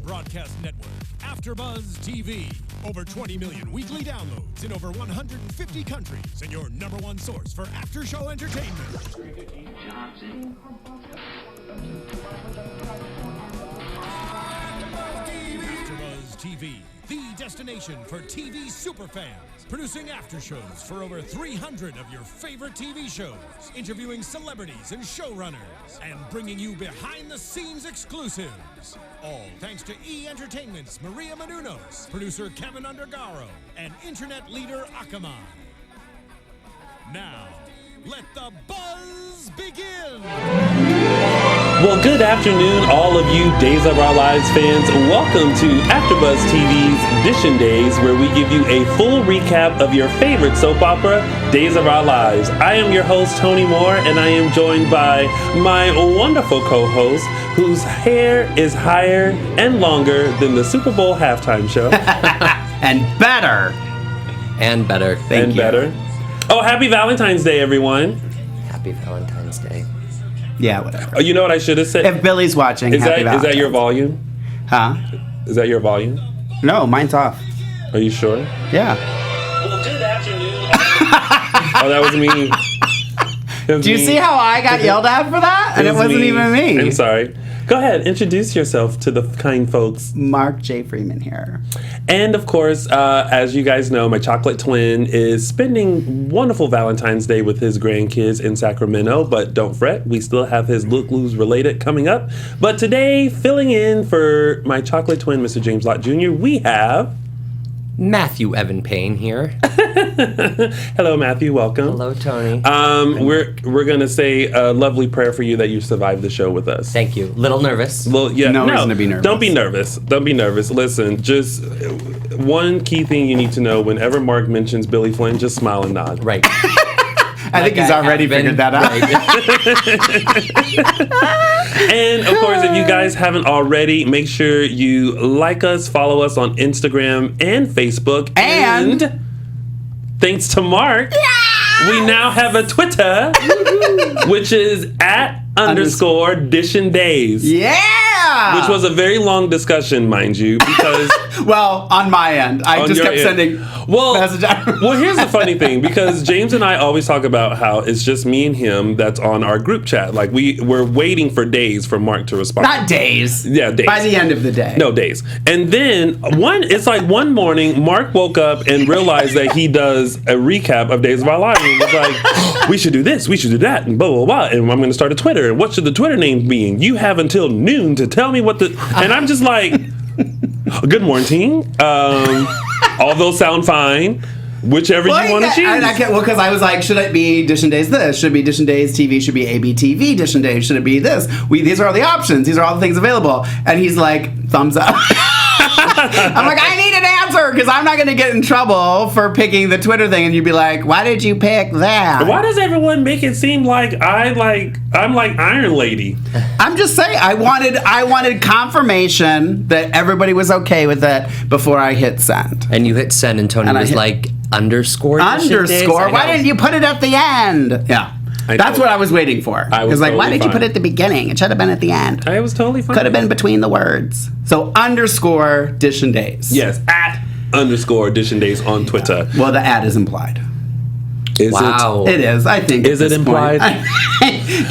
broadcast network, AFTERBUZZ TV. Over 20 million weekly downloads in over 150 countries, and your number one source for after-show entertainment. AFTERBUZZ TV, the destination for TV superfans. Producing aftershows for over 300 of your favorite TV shows, interviewing celebrities and showrunners, and bringing you behind-the-scenes exclusives. All thanks to E! Entertainment's Maria Menounos, producer Kevin Undergaro, and internet leader Akamai. Now, let the buzz begin! Well, good afternoon, all of you Days of Our Lives fans. Welcome to AfterBuzz TV's Edition Days, where we give you a full recap of your favorite soap opera, Days of Our Lives. I am your host, Tony Moore, and I am joined by my wonderful co-host, whose hair is higher and longer than the Super Bowl halftime show. And better. And better. Thank you. Better. Oh, happy Valentine's Day, everyone. Happy Valentine's Day. Yeah, whatever. Oh, you know what I should have said? If Billy's watching, is happy that your volume? Huh? Is that your volume? No, mine's off. Are you sure? Yeah. Well, good afternoon. Oh, that was me. Do you see how I got yelled at for that? And it wasn't even me. I'm sorry. Go ahead, introduce yourself to the kind folks. Mark J. Freeman here. And of course, as you guys know, my chocolate twin is spending wonderful Valentine's Day with his grandkids in Sacramento. But don't fret, we still have his Look Loose Related coming up. But today, filling in for my chocolate twin, Mr. James Lott Jr., we have... Matthew Evan Paine here. Hello, Matthew. Welcome. Hello, Tony. We're gonna say a lovely prayer for you that you survived the show with us. Thank you. Little nervous. No reason to be nervous. Don't be nervous. Don't be nervous. Listen, just one key thing you need to know: whenever Mark mentions Billy Flynn, just smile and nod. Right. I think he's already figured that out. And of course, if you guys haven't already, make sure you like us, follow us on Instagram and Facebook. And thanks to Mark, we now have a Twitter, which is @_Dishin Days. Yeah! Which was a very long discussion, mind you, because... Well, on my end. I just kept sending messages. Well, here's the funny thing, because James and I always talk about how it's just me and him that's on our group chat. Like, we're waiting for days for Mark to respond. Not days. Yeah, days. By the end of the day. No, days. And then, it's like one morning, Mark woke up and realized that he does a recap of Days of Our Lives. And was like, we should do this, we should do that, and blah, blah, blah. And I'm going to start a Twitter. And what should the Twitter name be? And you have until noon to tell me what the... And I'm just like... Good morning. All those sound fine. Whichever you want to choose. Because I was like, should it be Dishin Days this? Should it be Dishin Days TV? Should it be ABTV Dishin Days? Should it be this? These are all the options. These are all the things available. And he's like, thumbs up. I'm like, I need an answer because I'm not going to get in trouble for picking the Twitter thing. And you'd be like, why did you pick that? Why does everyone make it seem like I'm like Iron Lady? I'm just saying, I wanted confirmation that everybody was okay with it before I hit send. And you hit send, and Tony was like, underscore. Why didn't you put it at the end? Yeah. That's what I was waiting for. Because why did you put it at the beginning? It should have been at the end. I was totally fine. Could have been between the words. So _Dishin Days. Yes, @_Dishin Days on Twitter. Well, the @ is implied. Is it? It is, I think. Is it implied?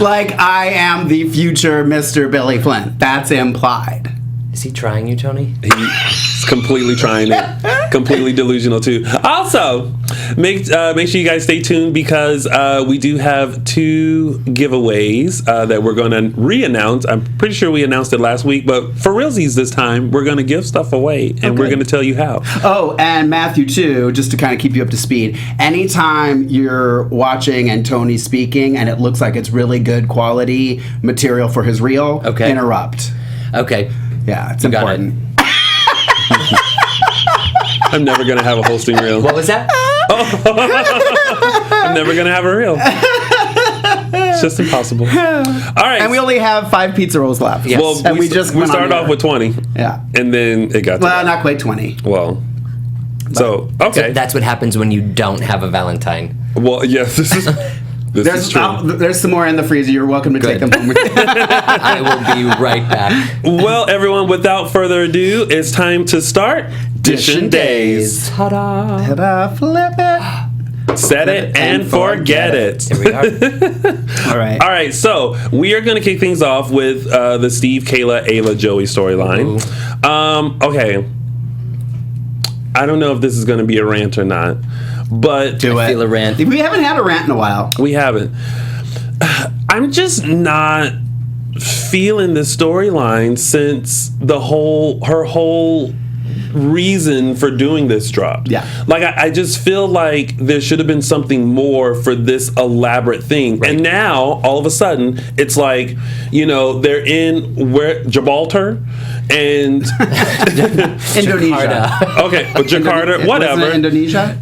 Like I am the future Mr. Billy Flynn. That's implied. Is he trying you, Tony? He's completely trying it. Completely delusional, too. Also, make sure you guys stay tuned because we do have 2 giveaways that we're going to re-announce. I'm pretty sure we announced it last week, but for realsies this time, we're going to give stuff away, and we're going to tell you how. Oh, and Matthew, too, just to kind of keep you up to speed, anytime you're watching and Tony's speaking and it looks like it's really good quality material for his reel, interrupt. Okay. Yeah, it's important. I'm never going to have a hosting reel. What was that? I'm never going to have a reel. It's just impossible. All right. And we only have 5 pizza rolls left. Yes. Well, and we started off with 20. Yeah. And then it got to not quite 20. Well, so, okay. So that's what happens when you don't have a Valentine. Well, yes, this is... This is true. There's some more in the freezer. You're welcome to take them home with you. I will be right back. Well, everyone, without further ado, it's time to start Dishin' Days. Ta-da! Ta-da, flip it. Set it and forget it. Here we are. All right. All right, so we are going to kick things off with the Steve, Kayla, Ava, Joey storyline. Okay. I don't know if this is going to be a rant or not, but I feel a rant. We haven't had a rant in a while. we haven't. I'm just not feeling the storyline since her whole reason for doing this dropped. Yeah. Like I just feel like there should have been something more for this elaborate thing. Right. And now all of a sudden it's like, they're in Gibraltar and Indonesia. okay, Jakarta, whatever. Wasn't it Indonesia?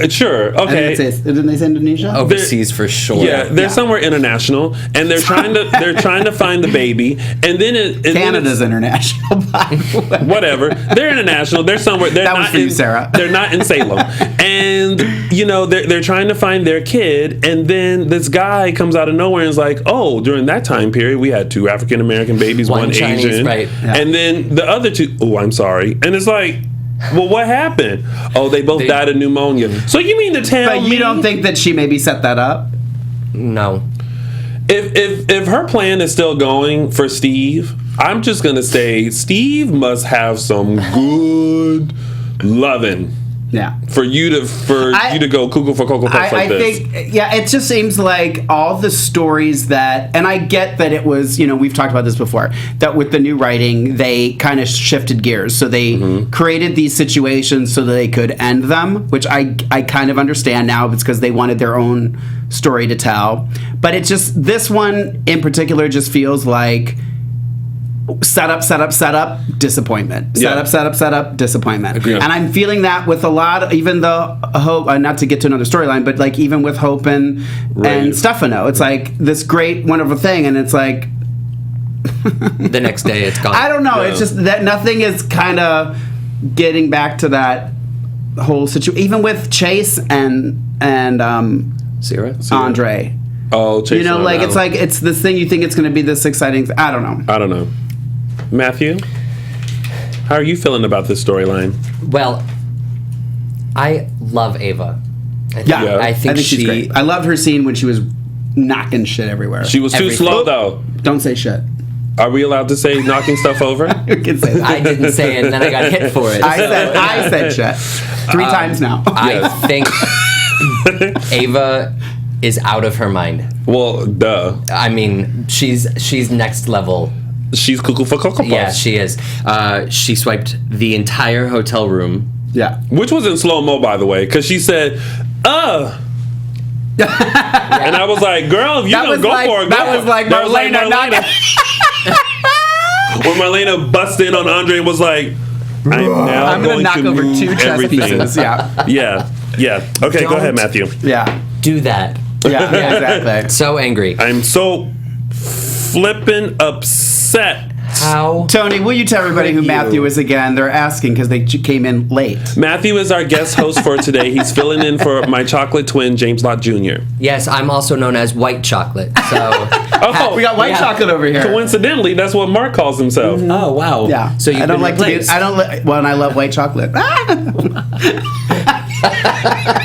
Sure. Okay. Didn't they say Indonesia? Overseas for sure. Yeah, they're somewhere international, and they're trying to find the baby, and then Canada's international, by the way. whatever. They're international. They're somewhere. They're That was not for you, in, Sarah. They're not in Salem, and they're trying to find their kid, and then this guy comes out of nowhere and is like, "Oh, during that time period, we had 2 African American babies, one Chinese, Asian, right? Yeah. And then the other 2. Oh, I'm sorry, and it's like." Well, what happened? Oh, they both died of pneumonia. So you mean to tell But you don't think that she maybe set that up? No. If her plan is still going for Steve, I'm just gonna say Steve must have some good loving Yeah. for you to go cuckoo for Cocoa Puffs like this. I think, it just seems like all the stories that, and I get that it was, we've talked about this before, that with the new writing, they kind of shifted gears. So they created these situations so that they could end them, which I kind of understand now. It's because they wanted their own story to tell. But it just, this one in particular just feels like set up, disappointment. Set up, disappointment. Agreed. And I'm feeling that with a lot, even though Hope, not to get to another storyline, but like even with Hope and Stefano, it's like this great, wonderful thing, and it's like The next day it's gone. I don't know. Yeah. It's just that nothing is kind of getting back to that whole situation. Even with Chase and Sarah? Andre. Oh, Chase. It's like it's this thing you think it's going to be this exciting. I don't know. Matthew, how are you feeling about this storyline? Well, I love Ava. I think she's great. I loved her scene when she was knocking shit everywhere. She was too slow, though. Don't say shit. Are we allowed to say knocking stuff over? You can say that. I didn't say it, and then I got hit for it. I said shit 3 times now. I think Ava is out of her mind. Well, duh. I mean, she's next level. She's cuckoo for Cocoa Puffs. Yeah, she is. She swiped the entire hotel room. Yeah. Which was in slow-mo, by the way, because she said, and I was like, girl, if you don't go for it, go That was like Marlena. When Marlena busted in on Andre and was like, I'm going to knock over move 2 chess everything. pieces. Yeah. Yeah. Okay, go ahead, Matthew. Yeah. Do that. Yeah, exactly. So angry. I'm so flippin' upset. How? Tony, will you tell everybody who Thank you. Matthew is again? They're asking because they came in late. Matthew is our guest host for today. He's filling in for my chocolate twin, James Lott Jr. Yes, I'm also known as white chocolate. So We got white chocolate over here. Coincidentally, that's what Mark calls himself. oh wow. Yeah. So I don't like to be. Well, and I love white chocolate.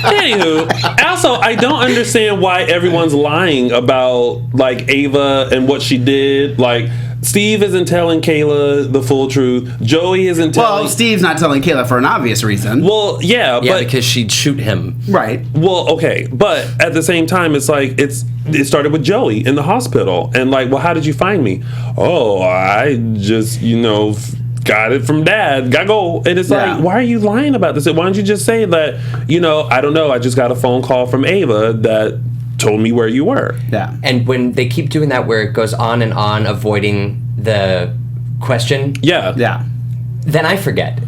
Anywho, also, I don't understand why everyone's lying about, like, Ava and what she did. Like, Steve isn't telling Kayla the full truth. Joey isn't telling... Well, Steve's not telling Kayla for an obvious reason. Well, yeah, Yeah, but... because she'd shoot him. Right. Well, okay, but at the same time, it's like, it started with Joey in the hospital. And, like, well, how did you find me? Oh, I just, got it from Dad. Gotta go. And it's like, why are you lying about this? Why don't you just say that, I don't know, I just got a phone call from Ava that told me where you were. Yeah. And when they keep doing that where it goes on and on, avoiding the question, Yeah. then I forget.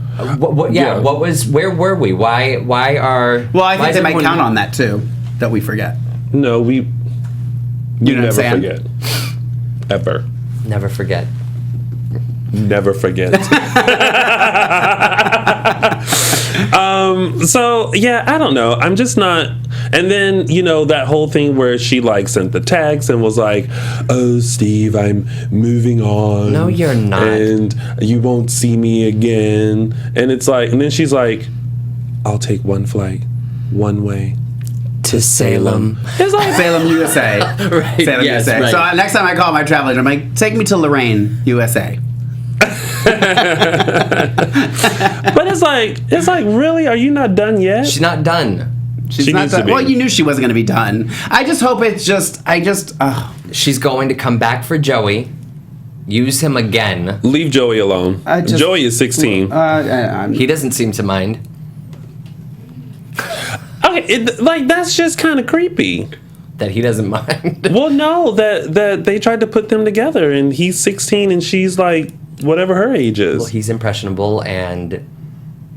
Yeah. What was, where were we? Why are... Well, I think they might everyone- count on that too, that we forget. No, we You know what I'm never saying? forget. Ever. Never forget. Never forget. So yeah, I don't know. I'm just not. And then that whole thing where she like sent the text and was like, "Oh, Steve, I'm moving on. No, you're not. And you won't see me again." And it's like, and then she's like, "I'll take one flight, one way to Salem." It's like Salem, USA. Right. Salem, Yes, USA. right. So next time I call my travel agent, I'm like, take me to Lorraine, USA. But it's like really, are you not done yet? She's not done. She's She not needs to done. be. Well, you knew she wasn't going to be done. I just hope it's just. She's going to come back for Joey, use him again. Leave Joey alone. Joey is 16. He doesn't seem to mind. Okay, that's just kind of creepy. That he doesn't mind. Well, no, that they tried to put them together, and he's 16 and she's like whatever her age is. Well, he's impressionable and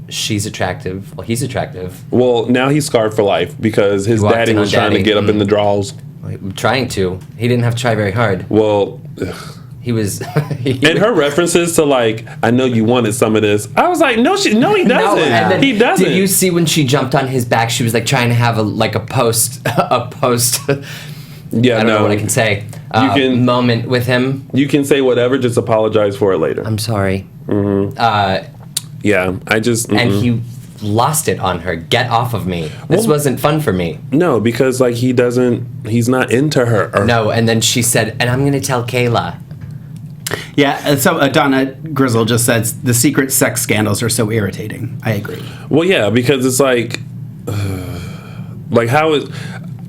she's attractive. Well, he's attractive. Well, now he's scarred for life because his He walked daddy in was on trying to Daddy. get up in the draws. I'm trying to. He didn't have to try very hard. Well, He was. and her references to like, I know you wanted some of this. I was like, no, he doesn't. and then He doesn't. Did you see when she jumped on his back? She was like trying to have a post. Yeah, I don't know what I can say. can- Moment with him. You can say whatever, just apologize for it later. I'm sorry. Yeah, I just And he lost it on her. Get off of me. This wasn't fun for me. no, because like he's not into her. No, and then she said, and I'm gonna tell Kayla. Yeah, so Donna Grizzle just says the secret sex scandals are so irritating. I agree. Well, yeah, because it's like how is.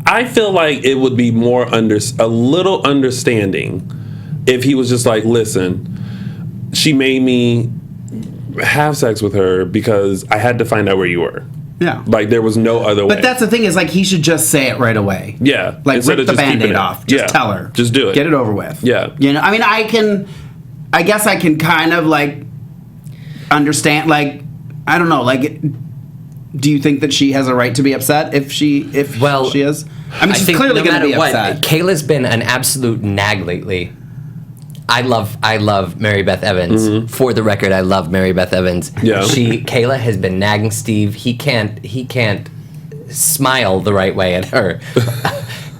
I feel like it would be more a little understanding if he was just like, listen, she made me have sex with her because I had to find out where you were. Yeah. Like there was no other way. But that's the thing is like he should just say it right away. Yeah. Like Instead rip of the just keeping Band-Aid it. off. Just Yeah. tell her. Just do it. Get it over with. Yeah. I mean, I guess I can kind of like understand, like, I don't know, like, do you think that she has a right to be upset if she is? I mean, she's think clearly no going to be matter what, upset. Kayla's been an absolute nag lately. I love Mary Beth Evans. Mm-hmm. For the record, I love Mary Beth Evans. Yeah. Kayla has been nagging Steve. He can't smile the right way at her.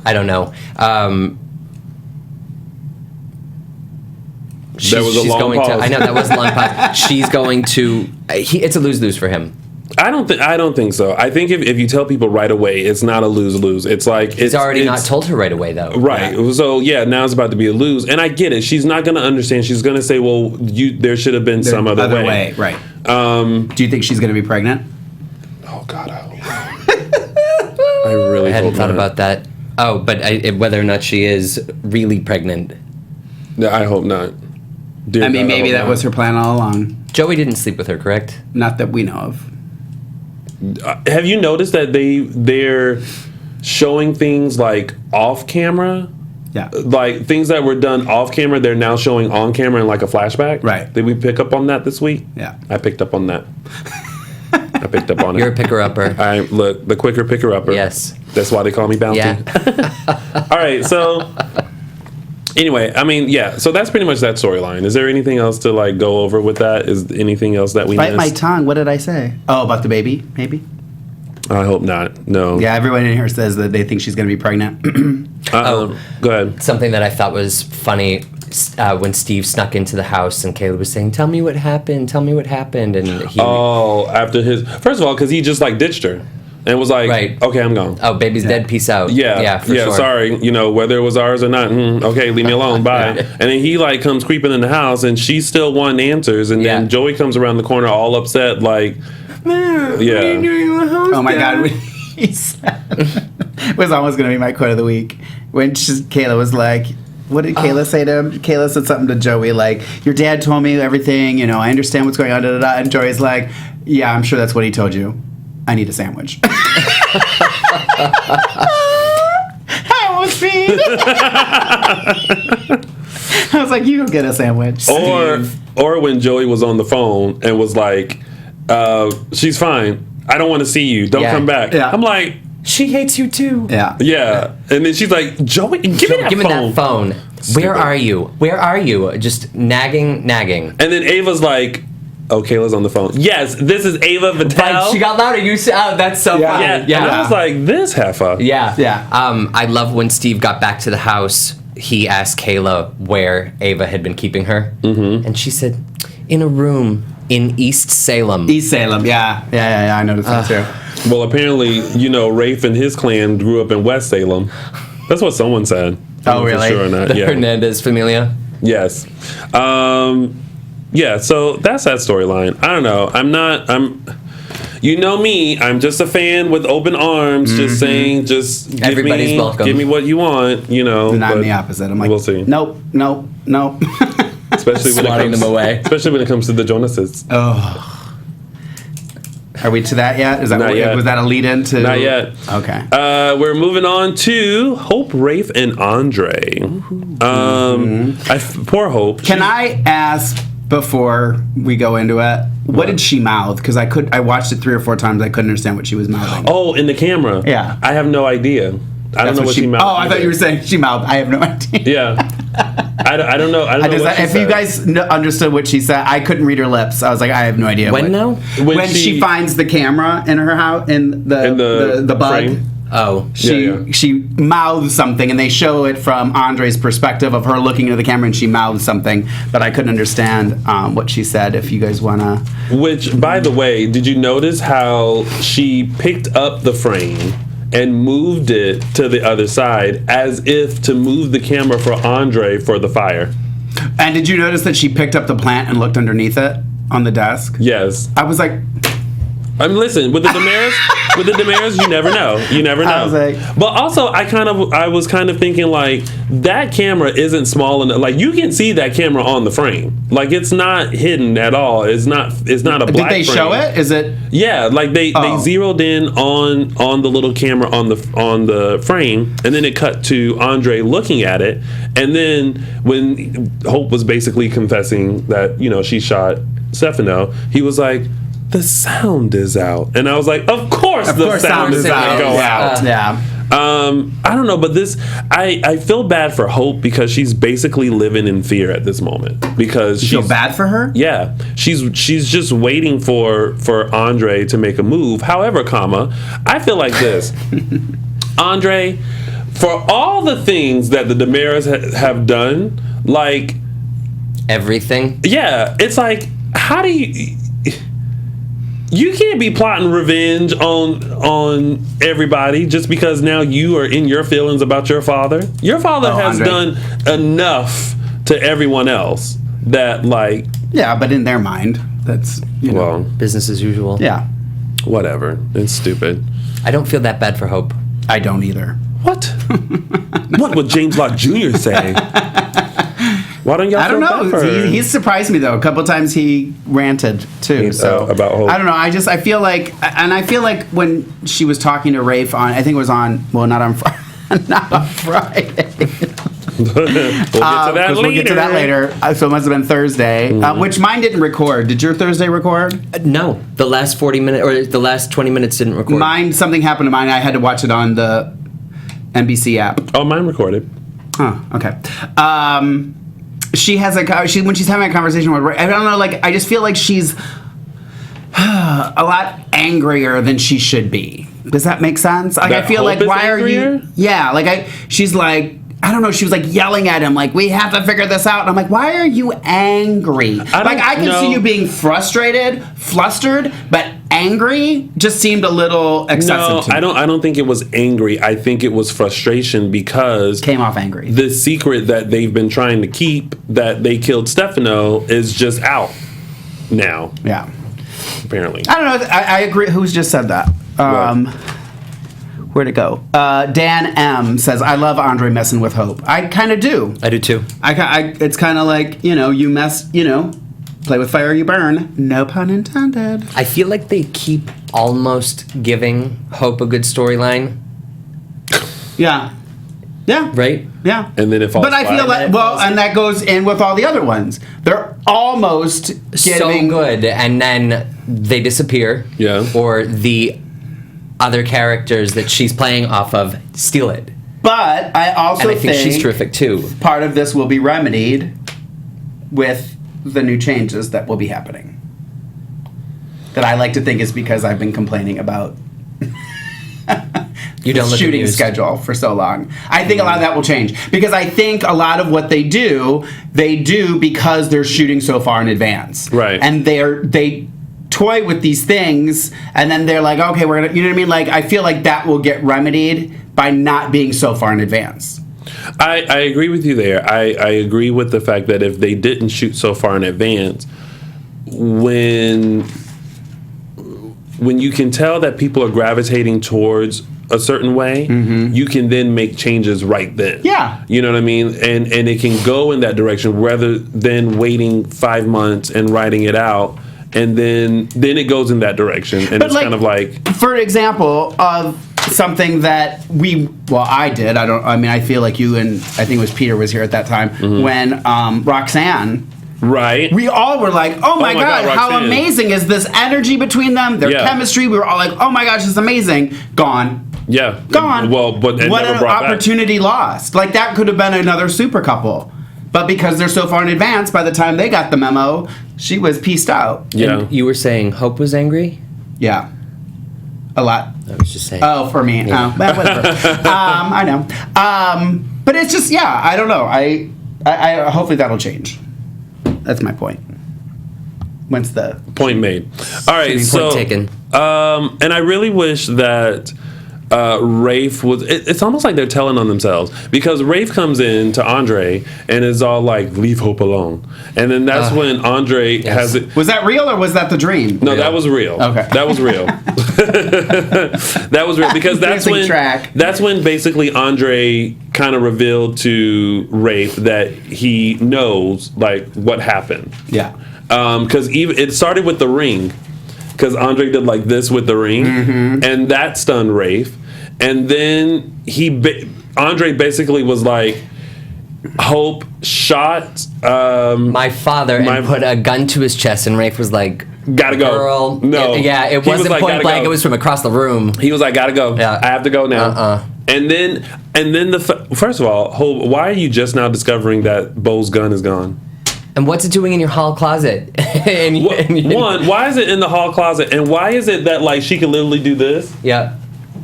I don't know. That was a long pause. I know that was a long pause. She's going to. It's a lose-lose for him. I don't think so. I think if you tell people right away, it's not a lose-lose. It's like He's already not told her right away, though. Right. Yeah. So yeah, now it's about to be a lose, and I get it. She's not going to understand. She's going to say, "Well, there should have been some other way." Right. Do you think she's going to be pregnant? Oh God, I hope. I really. I hadn't hope thought not. about that. Oh, but whether or not she is really pregnant. No, I hope not. Dear I mean, God, maybe hope that not. was her plan all along. Joey didn't sleep with her, correct? Not that we know of. Have you noticed that they're showing things like off camera? Yeah. Like things that were done off camera, they're now showing on camera in like a flashback. Right. Did we pick up on that this week? Yeah. I picked up on that. I picked up on it. You're a picker-upper. Look, the quicker picker-upper. Yes. That's why they call me Bounty. Yeah. All right, so anyway, I mean, yeah, so that's pretty much that storyline. Is there anything else to like go over with that? Is anything else that we Bite my missed? tongue. What did I say? Oh, about the baby, maybe? I hope not. No. Yeah, everyone in here says that they think she's going to be pregnant. Go ahead. Something that I thought was funny when Steve snuck into the house and Caleb was saying, "Tell me what happened. Tell me what happened." And he, After his first of all, because he just like ditched her and was like, Right. "Okay, I'm gone." "Oh, baby's dead. Peace out." Yeah, for sure. Sorry, whether it was ours or not. Okay, leave me alone. Bye. And then he like comes creeping in the house, and she's still wanting answers. And then Yeah. Joey comes around the corner, all upset, like, yeah. Oh my God. When he said, it was almost going to be my quote of the week. When Kayla was like, what did Kayla say to him? Kayla said something to Joey like, your dad told me everything, I understand what's going on, da, da, da. And Joey's like, yeah, I'm sure that's what he told you. I need a sandwich. I almost peed. I was like, you go get a sandwich. Or when Joey was on the phone and was like, she's fine. I don't want to see you. Don't Yeah. come back. Yeah. I'm like, She hates you too. Yeah. yeah. And then she's like, Joey, give me that phone. Where are you? Where are you? Just nagging. And then Ava's like, Oh, Kayla's on the phone. Yes, this is Ava Vitale. She got louder. That's so funny. Yeah, and I was like, this heifer. Yeah. Yeah. I love when Steve got back to the house, he asked Kayla where Ava had been keeping her. Mm-hmm. And she said, in a room in East Salem. East Salem, yeah. I noticed that too. Well, apparently, Rafe and his clan grew up in West Salem. That's what someone said. Oh, really? For sure or not. The Yeah. Hernandez familia. Yes. Yeah, so that's that storyline. I don't know. You know me, I'm just a fan with open arms, just saying, Everybody's welcome. Give me what you want, And I'm the opposite. I'm like, we'll see. Nope. Especially when Swatting them away. Especially when it comes to the Jonases. Oh. Are we to that yet? Not yet. Was that a lead into? Not yet. Okay. We're moving on to Hope, Rafe, and Andre. Poor Hope. Can I ask before we go into it? What did she mouth? Because I watched it 3 or 4 times. I couldn't understand what she was mouthing. Oh, in the camera. Yeah. I have no idea. I don't know what she mouthed. Oh, I thought you were saying she mouthed. I have no idea. Yeah. I don't know. I don't know what she if said. you guys understood what she said, I couldn't read her lips. I was like, I have no idea. When now? When she finds the camera in her house, in the bug. frame. Oh. She mouths something, and they show it from Andre's perspective of her looking into the camera, and she mouths something, but I couldn't understand what she said. If you guys wanna, Which, by the way, did you notice how she picked up the frame and moved it to the other side as if to move the camera for Andre for the fire? and did you notice that she picked up the plant and looked underneath it on the desk? Yes. I was like, Listen, with the Damaris, you never know. You never know. I was like, but also, I was kind of thinking like that camera isn't small enough. Like you can see that camera on the frame. Like it's not hidden at all. It's not a black frame. did they show it? Is it? Yeah, like they zeroed in on the little camera on the frame, and then it cut to Andre looking at it, and then when Hope was basically confessing that she shot Stefano, he was like, the sound is out. And I was like, of course the sound is going to go out. Yeah. I don't know, but I feel bad for Hope because she's basically living in fear at this moment. Because You feel bad for her? Yeah. She's just waiting for Andre to make a move. However, I feel like this. Andre, for all the things that the Damaris have done, like... Everything? Yeah. It's like, how do you... You can't be plotting revenge on everybody just because now you are in your feelings about your father. Your father has Andre. done enough to everyone else that like... Yeah, but in their mind, that's, Well, Business as usual. yeah. whatever. It's stupid. I don't feel that bad for Hope. I don't either. What? What would James Locke Jr. say? Why don't y'all I don't feel bad know. for her? He's surprised me though. A couple times he ranted too. So about Hope. I don't know. I feel like when she was talking to Rafe on, I think it was on. Well, not on Friday. We'll get to that later. We'll get to that later. So it must have been Thursday, which mine didn't record. Did your Thursday record? No, the last 40 minutes or the last 20 minutes didn't record. Mine, something happened to mine. I had to watch it on the NBC app. Oh, mine recorded. Oh, okay. She has when she's having a conversation with Ray, I don't know, like, I just feel like she's a lot angrier than she should be. Does that make sense? Like, That I feel Hope like, is why angrier? are you? Yeah, like she's like, I don't know. She was like yelling at him, like, we have to figure this out. And I'm like, why are you angry? I can see you being frustrated, flustered, but angry just seemed a little excessive. No, I don't think it was angry. I think it was frustration because Came off angry. The secret that they've been trying to keep, that they killed Stefano, is just out now. Yeah. Apparently. I don't know. I agree. Who's just said that? Where'd it go? Dan M says, I love Andre messing with Hope. I kind of do. I do too. It's kind of like, you mess, play with fire, you burn. No pun intended. I feel like they keep almost giving Hope a good storyline. Yeah. Yeah. Right? Yeah. And then it falls But I feel like, and that goes in with all the other ones. They're almost So giving... good, and then they disappear. Yeah. Or the other characters that she's playing off of steal it. But I also And I think she's terrific too. Part of this will be remedied with the new changes that will be happening. that I like to think is because I've been complaining about You don't the look shooting amused. schedule for so long. I think a lot of that will change because I think a lot of what they do because they're shooting so far in advance. Right. And they toy with these things and then they're like, okay, we're gonna, you know what I mean? Like, I feel like that will get remedied by not being so far in advance. I agree with you there. I agree with the fact that if they didn't shoot so far in advance, when you can tell that people are gravitating towards a certain way, you can then make changes right then. Yeah. You know what I mean? And it can go in that direction rather than waiting 5 months and writing it out. And then it goes in that direction. And But it's kind of like... For example, of something that I did. I feel like you and I think it was Peter was here at that time when Roxanne. Right. We all were like, oh my God, how Roxanne. amazing is this energy between them, their chemistry. We were all like, oh my gosh, it's amazing. Gone. Yeah. Gone. Well, but it what never an brought opportunity lost. Like, that could have been another super couple. But because they're so far in advance, by the time they got the memo, she was pieced out. Yeah. And you were saying Hope was angry? Yeah. A lot. I was just saying. Oh, for me. Yeah. Oh, well, whatever. I know. But it's just, I don't know. I hopefully that'll change. That's my point. When's the Point made. All right, so Point taken. And I really wish that Rafe was. It's almost like they're telling on themselves because Rafe comes in to Andre and is all like, "Leave Hope alone," and then that's when Andre has it. Was that real or was that the dream? No, that was real. Okay. That was real. That was real because that's when basically Andre kind of revealed to Rafe that he knows like what happened. Yeah. Because even it started with the ring, because Andre did like this with the ring, and that stunned Rafe, and then Andre basically was like, Hope shot My father and put a gun to his chest, and Rafe was like, gotta go. Girl. No. It He was wasn't like, point gotta blank. go. It was from across the room. He was like, gotta go. Yeah. I have to go now. And then first of all, Hope, why are you just now discovering that Bo's gun is gone? And what's it doing in your hall closet? One, why is it in the hall closet? And why is it that like she can literally do this Yeah.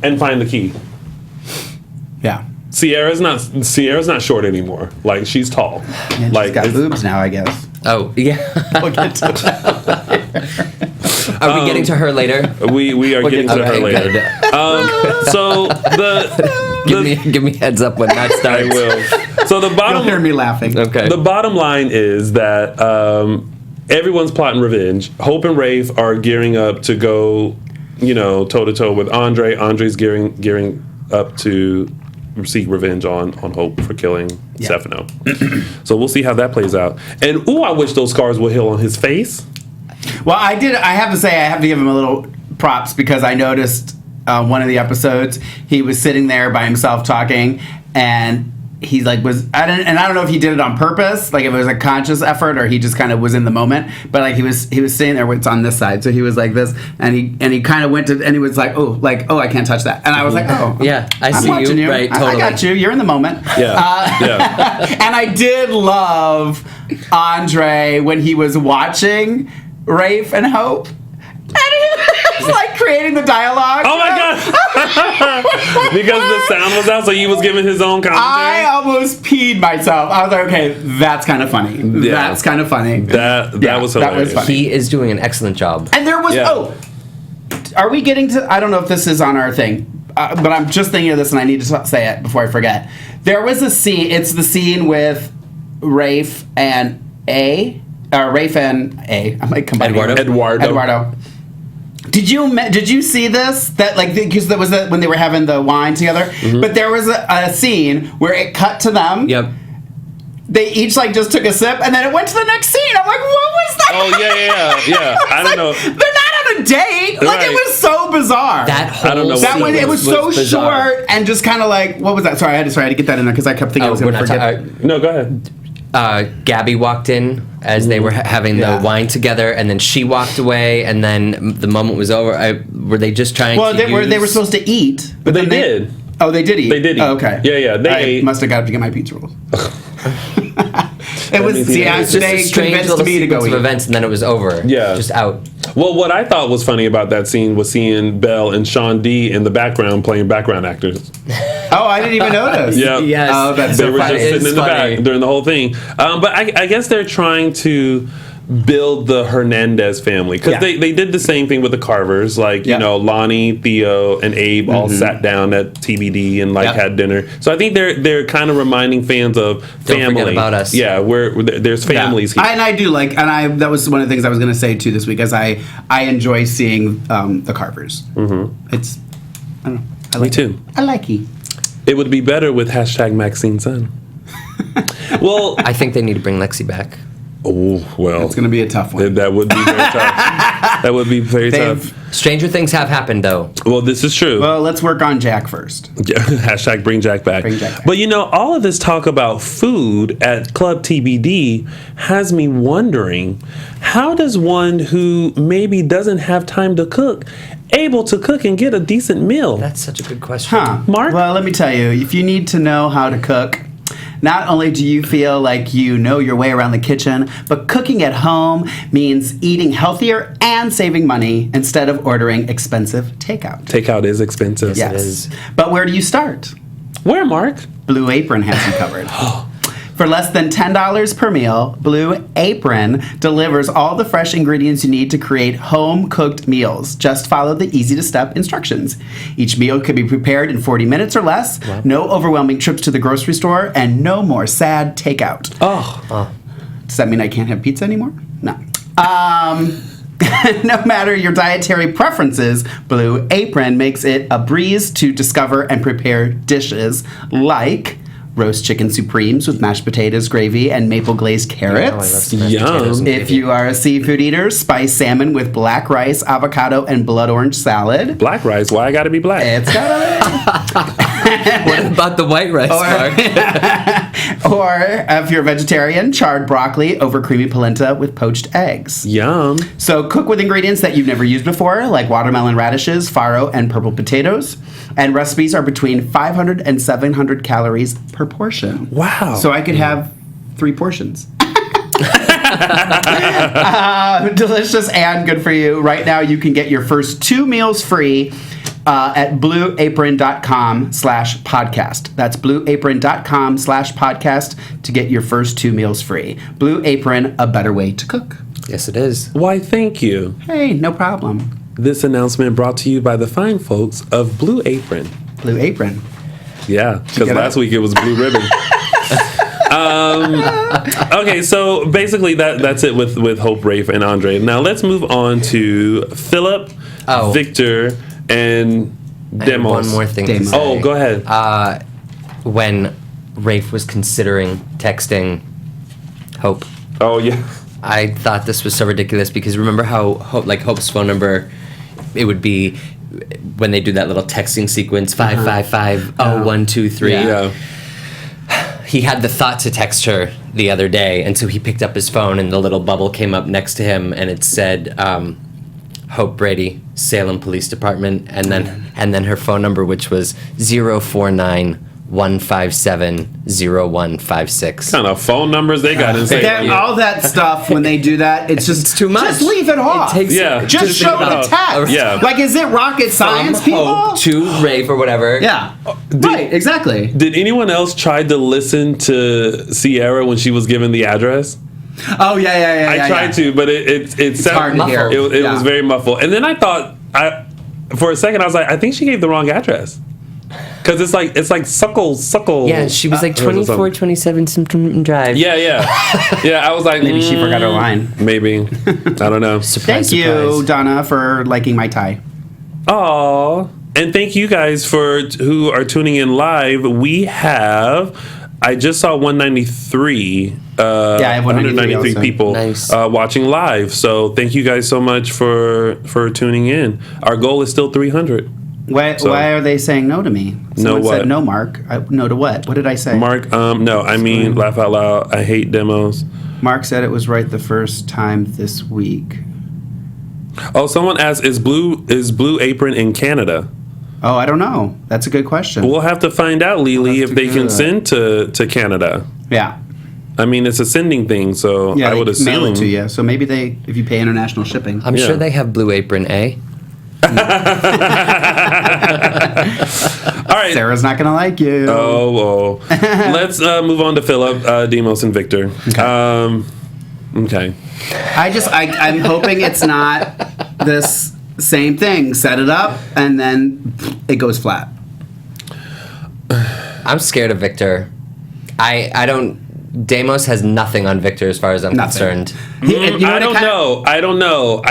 and find the key? Yeah. Sierra's not short anymore. Like, she's tall. And Like, she's got it's- boobs now, I guess. Oh, yeah. We'll get to that. Are we getting to her later? we are getting to her Okay, later. good. So Give me heads up when that I starts. will. So the You'll bottom hear me laughing. Okay. The bottom line is that everyone's plotting revenge. Hope and Rafe are gearing up to go, toe to toe with Andre. Andre's gearing up to seek revenge on Hope for killing Stefano. So we'll see how that plays out. And I wish those scars would heal on his face. Well, I have to say, I have to give him a little props because I noticed one of the episodes, he was sitting there by himself talking, and he's like, I don't know if he did it on purpose, like if it was a conscious effort or he just kind of was in the moment, but like he was sitting there, it's on this side, so he was like this, and he kind of went to, and he was like, oh, I can't touch that, and I was like, oh, Yeah, I I'm see watching you. Right, I totally. got you. You're in the moment. Yeah. And I did love Andre when he was watching Rafe and Hope. And he was like creating the dialogue. Oh my God! Because the sound was out, so he was giving his own commentary. I almost peed myself. I was like, okay, that's kind of funny. Yeah. That's kind of funny. That was that was hilarious. funny. He is doing an excellent job. And there was, Yeah. are we getting to, I don't know if this is on our thing, but I'm just thinking of this and I need to say it before I forget. There was a scene, it's the scene with Rafe and Rafe and I might come back. Eduardo. Did you see this? That like because that was when they were having the wine together. Mm-hmm. But there was a scene where it cut to them. Yep. They each like just took a sip, and then it went to the next scene. I'm like, what was that? Oh yeah. I don't know. They're not on a date. Like Right. it was so bizarre. That whole I don't know what that scene one, it was so bizarre. short and just kind of like, what was that? Sorry, I had to get that in there because I kept thinking I was going to forget. No, go ahead. Gabby walked in as they were having Yeah. the wine together, and then she walked away, and then the moment was over. Were they just trying Well, to they were supposed to eat, But they then did. Oh, they did eat. They did eat. Oh, okay. Yeah. They I ate. must have got to get my pizza rolls. It was, Anything yeah, else? Just a they strange convinced little me to go sequence of eat. events, and then it was over. Yeah. Just out. Well, what I thought was funny about that scene was seeing Belle and Sean D in the background playing background actors. Oh, I didn't even notice. Yeah. Yes. Oh, that's They so were funny. just sitting in the funny. back during the whole thing. But I guess they're trying to build the Hernandez family because Yeah. they did the same thing with the Carvers. Like, Yeah. Lonnie, Theo, and Abe all sat down at TBD and Yep. had dinner. So I think they're kind of reminding fans of Don't family. forget about us. Yeah, there's families Yeah. here. And I do like, that was one of the things I was going to say too this week, as I enjoy seeing the Carvers. Mm-hmm. It's, I don't know. I like Me too. I like it. It would be better with #Maxine Son. Well, I think they need to bring Lexi back. oh well, It's going to be a tough one. that would be very tough. That would be very tough. Stranger things have happened, though. Well, this is true. Well, let's work on Jack first. Yeah, #Bring Jack back. Bring Jack back. But all of this talk about food at Club TBD has me wondering, how does one who maybe doesn't have time to cook able to cook and get a decent meal? That's such a good question. Huh. Mark? Well, let me tell you, if you need to know how to cook, not only do you feel like you know your way around the kitchen, but cooking at home means eating healthier and saving money instead of ordering expensive takeout. Takeout is expensive. Yes. Yes. It is. But where do you start? Where, Mark? Blue Apron has you covered. For less than $10 per meal, Blue Apron delivers all the fresh ingredients you need to create home-cooked meals. Just follow the easy-to-step instructions. Each meal can be prepared in 40 minutes or less, no overwhelming trips to the grocery store, and no more sad takeout. Oh. Does that mean I can't have pizza anymore? No. No matter your dietary preferences, Blue Apron makes it a breeze to discover and prepare dishes like roast chicken supremes with mashed potatoes, gravy, and maple glazed Oh, I love carrots. some mashed Yum. potatoes and If gravy. you are a seafood eater, spiced salmon with black rice, avocado, and blood orange salad. Black rice. Why I gotta be black? It's got What about the white rice, Mark? Or if you're a vegetarian, charred broccoli over creamy polenta with poached eggs. Yum. So cook with ingredients that you've never used before, like watermelon radishes, farro, and purple potatoes. And recipes are between 500 and 700 calories per portion. Wow. So I could have 3 portions. Delicious and good for you. Right now, you can get your first 2 meals free at blueapron.com/podcast. That's blueapron.com/podcast to get your first 2 meals free. Blue Apron, a better way to cook. Yes, it is. Why, thank you. Hey, no problem. This announcement brought to you by the fine folks of Blue Apron. Blue Apron. Yeah, because get last it? week it was Blue Ribbon. Okay, so basically that's it with Hope, Rafe, and Andre. Now let's move on to Philip, Oh. Victor, and I have Demos. one more thing to Demos. say. Oh, go ahead. When Rafe was considering texting Hope, Oh, yeah. I thought this was so ridiculous because remember how Hope's phone number, it would be when they do that little texting sequence 5550123. Yeah. He had the thought to text her the other day, and so he picked up his phone, and the little bubble came up next to him, and it said Hope Brady, Salem Police Department, and then her phone number, which was 049-157-0156. Kind of phone numbers they got inside. All that stuff, when they do that, it's just too much. Just leave it off. It takes Yeah. Just Just show leave it the off. text. Yeah. Like, is it rocket science, From people? Hope to Rafe or whatever. Yeah. Right, exactly. Did anyone else try to listen to Sierra when she was given the address? Oh, yeah. I tried to, but it hard to hear. It Yeah. was very muffled. And then I thought, for a second, I was like, I think she gave the wrong address. Because it's like suckle. Yeah, she was like 2427 Symptom Drive. Yeah. Yeah, I was like, Maybe she forgot her line. Maybe. I don't know. Surprise, Thank you, surprise. Donna, for liking my tie. Aw. And thank you guys who are tuning in live. We have, I just saw 193. I have 193 also. people Nice. watching live. So thank you guys so much for tuning in. Our goal is still 300. Why are they saying no to me? Someone what? said no, Mark. No to what? What did I say? Mark, no, I mean, laugh out loud. I hate demos. Mark said it was right the first time this week. Oh, someone asked, is Blue Apron in Canada? Oh, I don't know. That's a good question. We'll have to find out, Lily, We'll have if to they go can to send to Canada. Yeah. I mean, it's a sending thing, so I would assume. Mail it to you. So maybe if you pay international shipping. I'm sure they have Blue Apron, eh? All right. Sarah's not gonna like you. Oh, let's move on to Philip, Demos, and Victor. Okay. I'm hoping it's not this same thing. Set it up, and then it goes flat. I'm scared of Victor. I don't. Demos has nothing on Victor as far as I'm concerned. I don't know.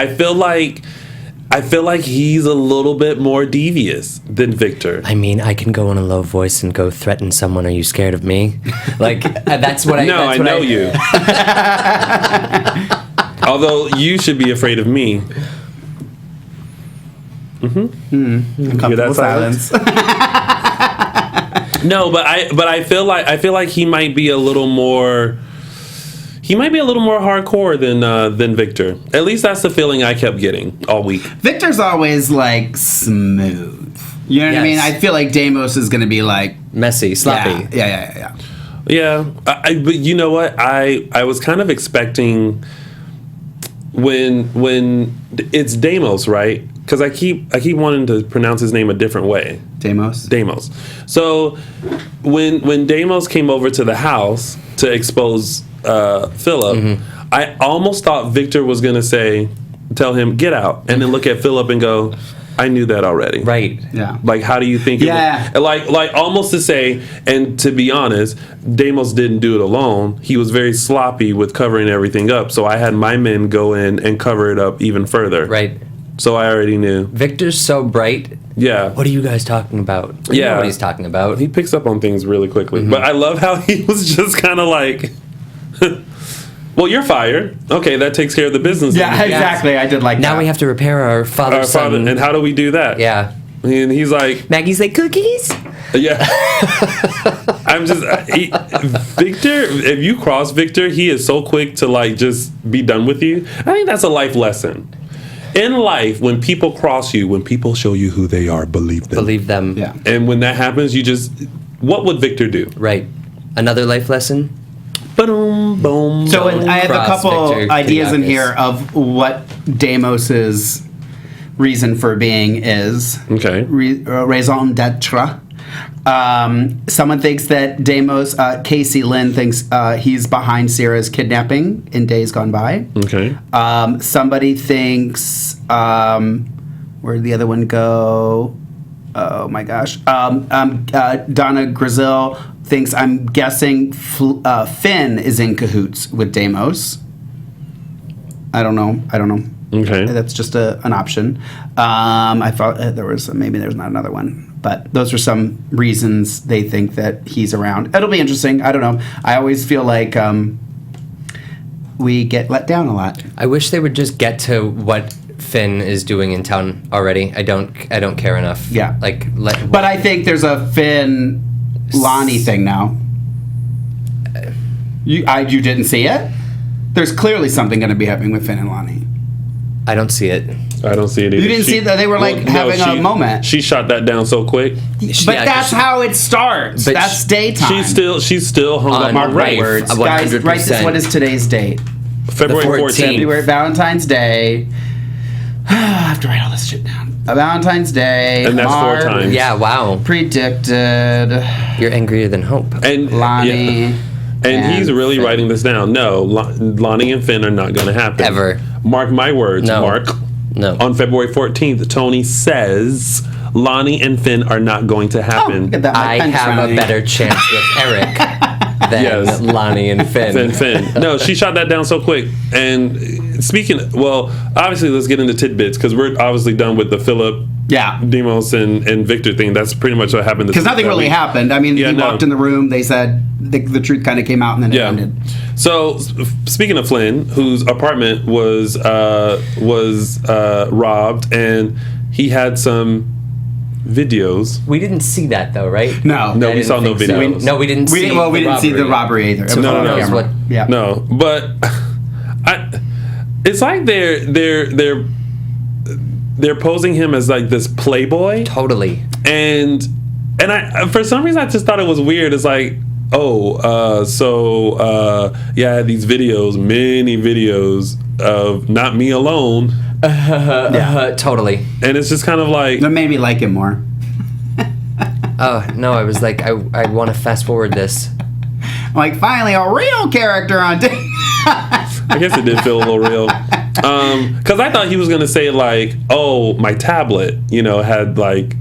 I feel like he's a little bit more devious than Victor. I mean, I can go in a low voice and go threaten someone. Are you scared of me? Like, that's what I... No, I know you. Although you should be afraid of me. Uncomfortable silence. No, but I feel like he might be a little more... He might be a little more hardcore than Victor. At least that's the feeling I kept getting all week. Victor's always like smooth. You know what I mean? I feel like Demos is going to be like messy, sloppy. Yeah. Yeah, but you know what? I was kind of expecting when it's Demos, right? Because I keep wanting to pronounce his name a different way. Demos. So when Demos came over to the house to expose Philip, I almost thought Victor was gonna tell him get out, and then look at Philip and go, I knew that already. Right. Yeah. Like, how do you think? Yeah. Like almost to say, and to be honest, Demos didn't do it alone. He was very sloppy with covering everything up. So I had my men go in and cover it up even further. Right. So I already knew. Victor's so bright. Yeah. What are you guys talking about? You know what he's talking about. He picks up on things really quickly. But I love how he was just kind of like, well, you're fired. Okay, that takes care of the business. Yeah, exactly. I did like that. Now we have to reper our father's son. And how do we do that? Yeah. And he's like... Maggie's like, cookies? Yeah. I'm just... Victor, if you cross Victor, he is so quick to like just be done with you. I think that's a life lesson. In life, when people cross you, when people show you who they are, believe them. Believe them. Yeah. And when that happens, you just... What would Victor do? Right. Another life lesson? Boom, boom. So I have a couple Victor ideas in Kiriakis. here of what Demos's reason for being is. Okay. Raison d'etre. Someone thinks that Demos, Casey Lynn thinks he's behind Sarah's kidnapping in Days Gone By. Okay. Somebody thinks, where'd the other one go? Oh my gosh. Donna Grizel thinks, I'm guessing Finn is in cahoots with Demos. I don't know. Okay. That's just an option. I thought maybe there's not another one, but those are some reasons they think that he's around. It'll be interesting. I don't know. I always feel like we get let down a lot. I wish they would just get to what Finn is doing in town already. I don't care enough. Yeah. But I think there's a Finn Lonnie thing now. You didn't see it? There's clearly something going to be happening with Finn and Lonnie. I don't see it. I don't see it either. You didn't see that they were having a moment. She shot that down so quick. But that's how it starts. But That's daytime. She's still hung up on Right. Rafe. Guys, write this. What is today's date? February 14th. February, Valentine's Day. I have to write all this shit down. Valentine's Day. And that's 4 times. Yeah, wow. Predicted. You're angrier than hope. And Lonnie. yeah. And he's really Finn. writing this down. No, Lonnie and Finn are not going to happen. Ever. Mark my words, No. Mark. No. On February 14th, Tony says Lonnie and Finn are not going to happen. Look at that. My I pen's have running. a better chance with Eric than Yes. Lonnie and Finn. Finn. No, she shot that down so quick. And obviously let's get into tidbits because we're obviously done with the Philip, Demos, and Victor thing. That's pretty much what happened. Because nothing really happened. I mean, he walked in the room. They said the truth kind of came out, and then it ended. So speaking of Flynn, whose apartment was robbed, and he had some videos. We didn't see that though, right? No, we saw no videos. No, we didn't see. We didn't see the robbery either. It was No. on camera. Yeah. No, but it's like they're posing him as like this playboy. Totally. And I for some reason I just thought it was weird. It's like, I had these many videos of not me alone. Totally. And it's just kind of like... That made me like him more. Oh, no, I was like, I want to fast forward this. I'm like, finally, a real character on TV. I guess it did feel a little real. Because I thought he was going to say, like, oh, my tablet, had, like,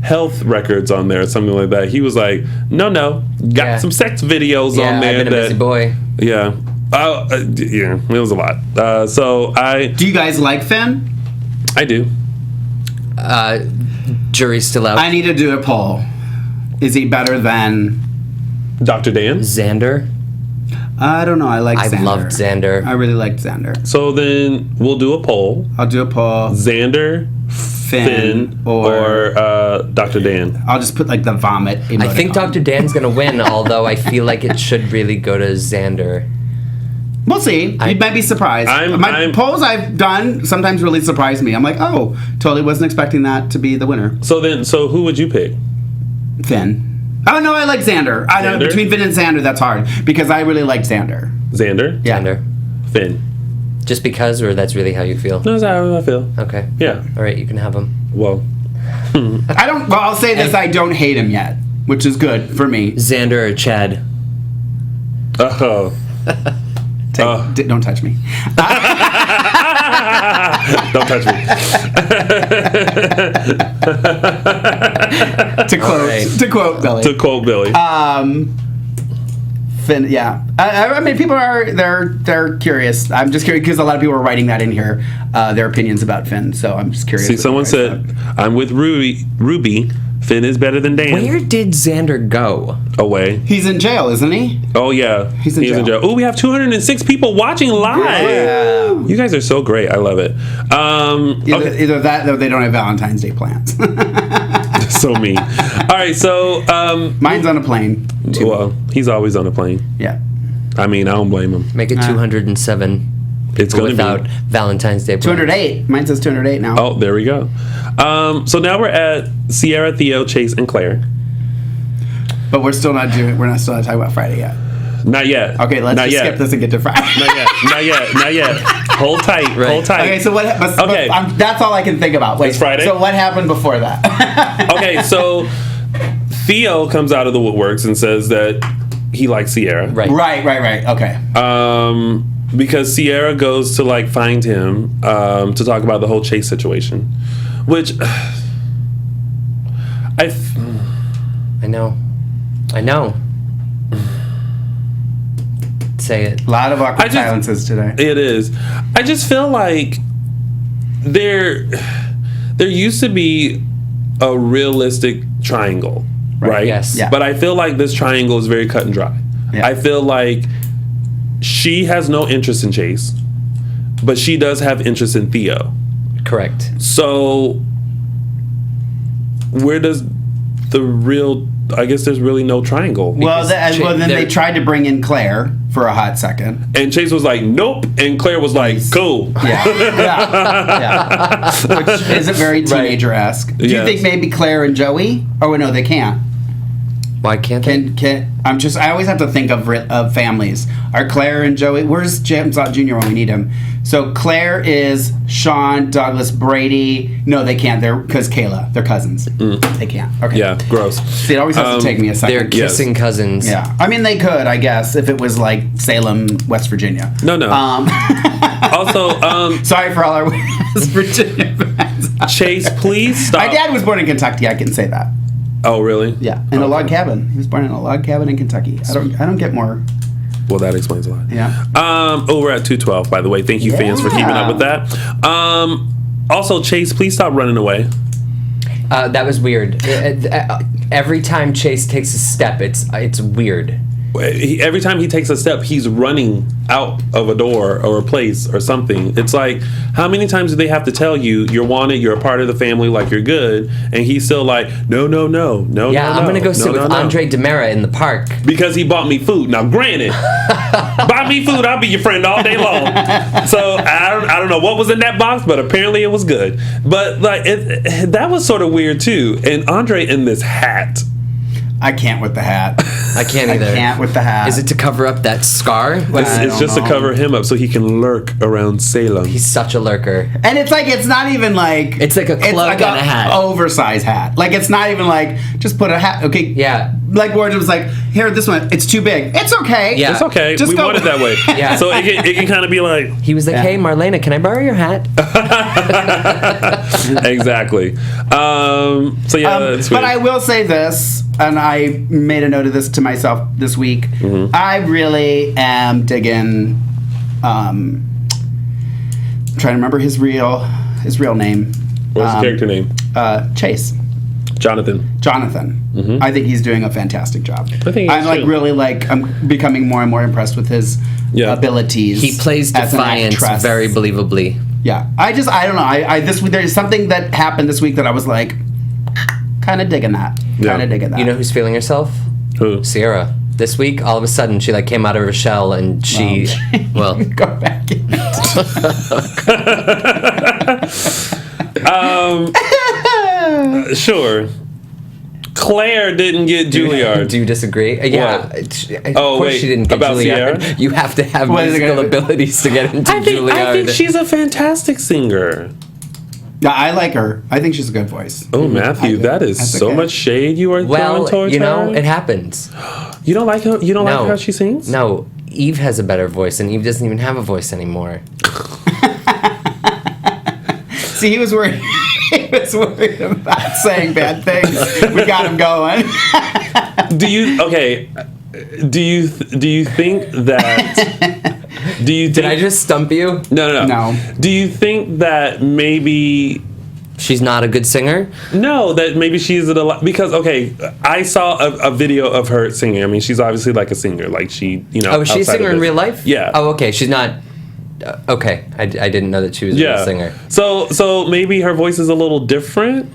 health records on there or something like that. He was like, no, got some sex videos on there. I've been a busy boy. Yeah. It was a lot. Do you guys like Finn? I do. Jury's still out. I need to do a poll. Is he better than Dr. Dan? Xander? I don't know. I Xander. Loved Xander. I really liked Xander. So then we'll do a poll. I'll do a poll. Xander, Finn or Dr. Dan. I'll just put like the vomit emoticon. I think Dr. Dan's going to win, although I feel like it should really go to Xander. We'll see. You might be surprised. My polls I've done sometimes really surprise me. I'm like, oh, totally wasn't expecting that to be the winner. So who would you pick? Finn. Oh, no, I like Xander. I don't know. Between Finn and Xander, that's hard. Because I really like Xander. Xander? Yeah. Xander. Finn. Just because, or that's really how you feel? No, that's how I feel. Okay. Yeah. All right, you can have him. Well. I'll say this, I don't hate him yet. Which is good for me. Xander or Chad? Oh. Don't touch me. Don't touch me. To quote Billy. To quote Billy. Finn, yeah. I mean, people they're curious. I'm just curious because a lot of people are writing that in here, their opinions about Finn. So I'm just curious. See, someone said, "I'm with Ruby. Finn is better than Dan." Where did Xander go? Away. He's in jail, isn't he? Oh yeah, he's in jail. Oh, we have 206 people watching live. Yeah. You guys are so great. I love it. Either that, or they don't have Valentine's Day plans. So mean. All right, so mine's on a plane. Well, he's always on a plane. Yeah. I mean, I don't blame him. Make it 207. It's going to be without Valentine's Day plans. 208. Mine says 208 now. Oh, there we go. So now we're at Sierra, Theo, Chase, and Claire. But we're still not talking about Friday yet. Not yet. Okay, let's skip this and get to Friday. Not yet. Hold tight. Right. Hold tight. Okay, so that's all I can think about. Wait, it's Friday? So what happened before that? Okay, so Theo comes out of the woodworks and says that he likes Sierra. Right. Okay. Because Sierra goes to like find him to talk about the whole Chase situation, which I know. Say it. A lot of awkward silences today. It is. I just feel like there used to be a realistic triangle, right? Yes. Yeah. But I feel like this triangle is very cut and dry. Yeah. I feel like she has no interest in Chase, but she does have interest in Theo. Correct. So where does the real... I guess there's really no triangle. Well, then they tried to bring in Claire for a hot second. And Chase was like, nope. And Claire was like, cool. Yeah. Which isn't very teenager-esque. Do you think maybe Claire and Joey? Oh, no, they can't. Why can't they? I always have to think of families. Are Claire and Joey... Where's James Ott Jr. when we need him? So Claire is Sean, Douglas, Brady. No, they can't. Because Kayla. They're cousins. They can't. Okay. Yeah, gross. See, it always has to take me a second. They're kissing cousins. Yeah. I mean, they could, I guess, if it was like Salem, West Virginia. No. Also, sorry for all our West Virginia fans. Chase, please stop. My dad was born in Kentucky. I can say that. Oh, really? Yeah, in a log cabin. He was born in a log cabin in Kentucky. I don't get more. Well, that explains a lot. Yeah. We're at 212, by the way. Thank you, fans, for keeping up with that. Also, Chase, please stop running away. That was weird. Every time Chase takes a step, it's weird. Every time he takes a step, he's running out of a door or a place or something. It's like, how many times do they have to tell you you're wanted, you're a part of the family, like you're good, and he's still like, no. Yeah, I'm gonna go sit with Andre Demera in the park because he bought me food. Now, granted, buy me food, I'll be your friend all day long. So I don't know what was in that box, but apparently it was good. But like that was sort of weird too. And Andre in this hat. I can't with the hat. I can't either. I can't with the hat. Is it to cover up that scar? It's just to cover him up so he can lurk around Salem. He's such a lurker. And it's like, it's not even like... It's like a cloak and a hat. Oversized hat. Like, it's not even like, just put a hat. Okay. Yeah. Like, Ward was like, here, this one, it's too big. It's okay. Yeah. It's okay. Just we go. want it that way. Yeah. So it can kind of be like... He was like, hey, Marlena, can I borrow your hat? Exactly. So yeah, that's but weird. I will say this, and I made a note of this to myself this week. Mm-hmm. I really am digging. Trying to remember his real name. What's the character name? Chase. Jonathan. Mm-hmm. I think he's doing a fantastic job. I think I'm like really like I'm becoming more and more impressed with his abilities. He plays as an Defiance actress. very believably. Yeah, I don't know. I this week there's something that happened this week that I was like, kind of digging that. Yeah. Kind of digging that. You know who's feeling herself? Who? Sierra. This week, all of a sudden, she like came out of her shell and she, well, go back in. Sure. Claire didn't get Juilliard. Do you disagree? Yeah. What? Of Oh, course wait, she didn't get about Juilliard. Sierra? You have to have What is it musical gonna- abilities to get into Juilliard. I think she's a fantastic singer. Yeah, I like her. I think she's a good voice. Oh, Matthew, that is That's so okay. much shade you are well, throwing towards you know, her. it happens. You don't like her? You don't like how she sings? No, Eve has a better voice, and Eve doesn't even have a voice anymore. See, he was worried. He was worried about saying bad things. We got him going. Do you think that? Do you? Did I just stump you? No. No. Do you think that maybe? She's not a good singer? No, that maybe she's at a lot because I saw a video of her singing. I mean, she's obviously like a singer, like she, you know. Oh, is she a outside of singer in this. real life? Yeah. Oh, okay. She's not. Okay, I didn't know that she was a real singer. So maybe her voice is a little different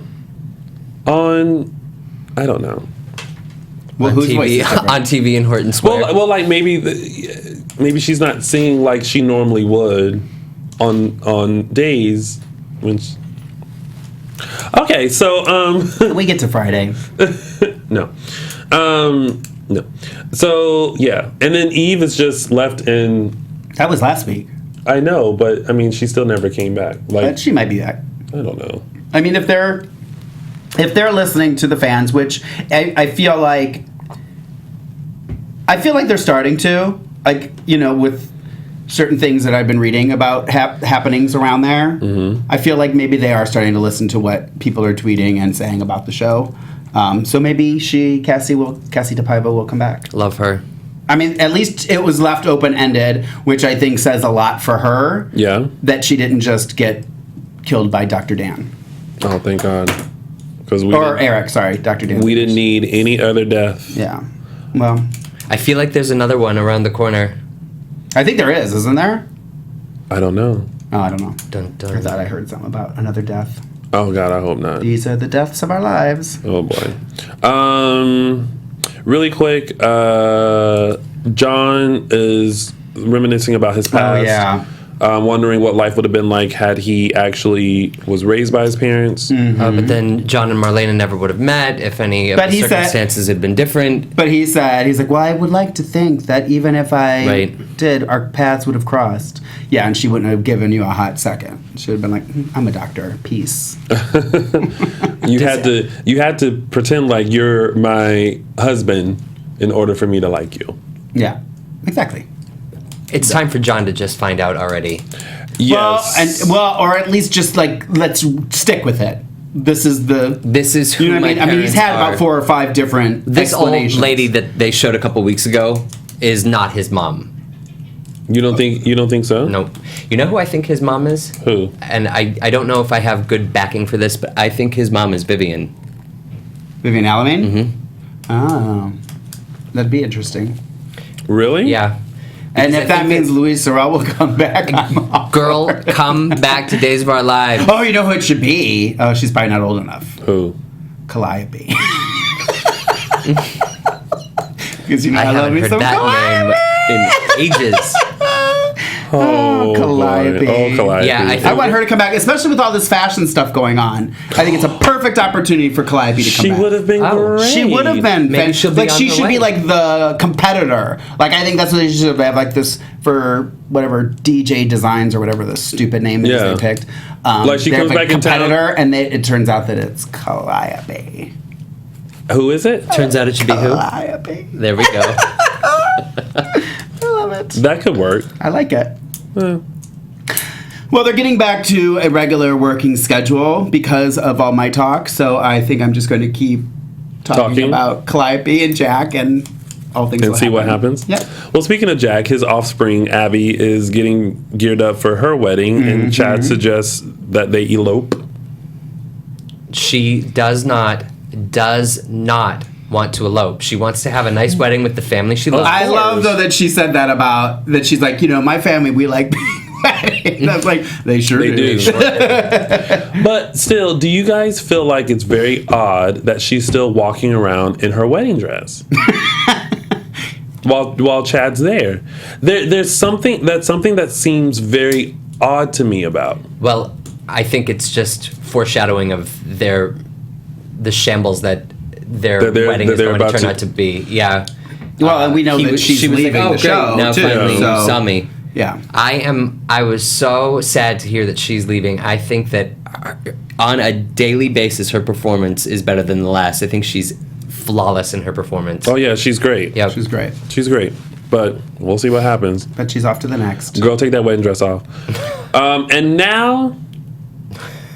on. I don't know. Well, on whose voice TV, is different? on TV in Horton Square. Well, like maybe she's not singing like she normally would on days when. Okay, so We get to Friday. no. No. So yeah, and then Eve is just left in. That was last week. I know, but I mean, she still never came back. Like, But she might be back. I don't know. I mean, if they're listening to the fans, which I feel like they're starting to, like, you know, with certain things that I've been reading about happenings around there. Mm-hmm. I feel like maybe they are starting to listen to what people are tweeting and saying about the show. So maybe Cassie DePaiva will come back. Love her. I mean, at least it was left open-ended, which I think says a lot for her. Yeah. That she didn't just get killed by Dr. Dan. Oh, thank God. Because Eric, sorry, Dr. Dan. We didn't need any other death. Yeah. Well, I feel like there's another one around the corner. I think there is, isn't there? I don't know. Oh, I don't know. Dun, dun. I thought I heard something about another death. Oh God, I hope not. These are the deaths of our lives. Oh boy. Really quick, John is reminiscing about his past. Oh, yeah. Wondering what life would have been like had he actually was raised by his parents. Mm-hmm. But then John and Marlena never would have met if any of But the he said- circumstances had been different. But he's like, well, I would like to think that even if I Right. did, our paths would have crossed. Yeah, and she wouldn't have given you a hot second. She would have been like, I'm a doctor. Peace. You had to pretend like you're my husband in order for me to like you. Yeah, exactly. It's time for John to just find out already. Yes. Or at least just like, let's stick with it. This is who you know what my I mean? I mean, he's parents had are. about 4 or 5 different This old explanations. lady that they showed a couple weeks ago is not his mom. You don't think so? Nope. You know who I think his mom is? Who? And I don't know if I have good backing for this, but I think his mom is Vivian. Vivian Alamein? Mm-hmm. Oh. That'd be interesting. Really? Yeah. And Because if I that think means Louise Sorrell will come back, I'm off. Girl, come back to Days of Our Lives. Oh, you know who it should be? Oh, she's probably not old enough. Who? Calliope. Because you know I I love haven't me heard some that Calliope. name in ages. Calliope. Oh, Calliope. Yeah, I want her to come back, especially with all this fashion stuff going on. I think it's a perfect opportunity for Calliope to come She back. would have been great. She would have been. Maybe she'll be like on she her should be way. like the competitor. Like I think that's what they should have like this for whatever DJ Designs or whatever the stupid name is Yeah. they picked. Like she they have comes back in town. competitor, and it turns out that it's Calliope. Who is it? Turns out it should be who? Calliope. There we go. I love it. That could work. I like it. Well, they're getting back to a regular working schedule because of all my talk, so I think I'm just going to keep talking about Calliope and Jack and all things. And see what happens. Yep. Well, speaking of Jack, his offspring Abby is getting geared up for her wedding, and Chad suggests that they elope. She does not want to elope. She wants to have a nice wedding with the family she loves. I love though that she said that about that. She's like, my family, we like being wedding. That's like they sure do. But still, do you guys feel like it's very odd that she's still walking around in her wedding dress? while Chad's there. There's something that seems very odd to me about. Well, I think it's just foreshadowing of the shambles that their wedding is going to turn out to be. Yeah. Well, and we know that she's she was leaving like, oh, the show great. Now too. finally you So, saw me. yeah. I was so sad to hear that she's leaving. I think that on a daily basis, her performance is better than the last. I think she's flawless in her performance. Oh yeah, she's great. Yep. She's great. She's great. But we'll see what happens. But she's off to the next. Girl, take that wedding dress off. And now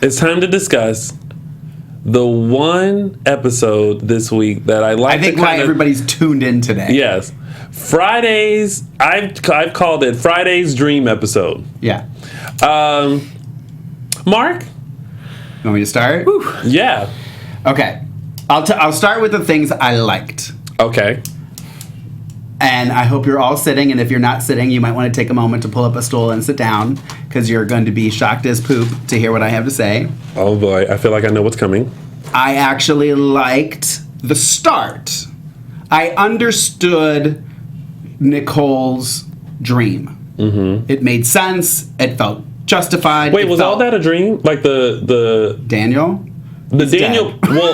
it's time to discuss the one episode this week that I like. I think why everybody's tuned in today. Yes, Fridays. I've called it Friday's Dream episode. Yeah. Mark. You want me to start? Yeah. Okay. I'll start with the things I liked. Okay. And I hope you're all sitting, and if you're not sitting, you might want to take a moment to pull up a stool and sit down, because you're going to be shocked as poop to hear what I have to say. Oh boy, I feel like I know what's coming. I actually liked the start. I understood Nicole's dream. Mm-hmm. It made sense. It felt justified. Wait, was all that a dream? Like the Daniel? The Daniel, dead. well,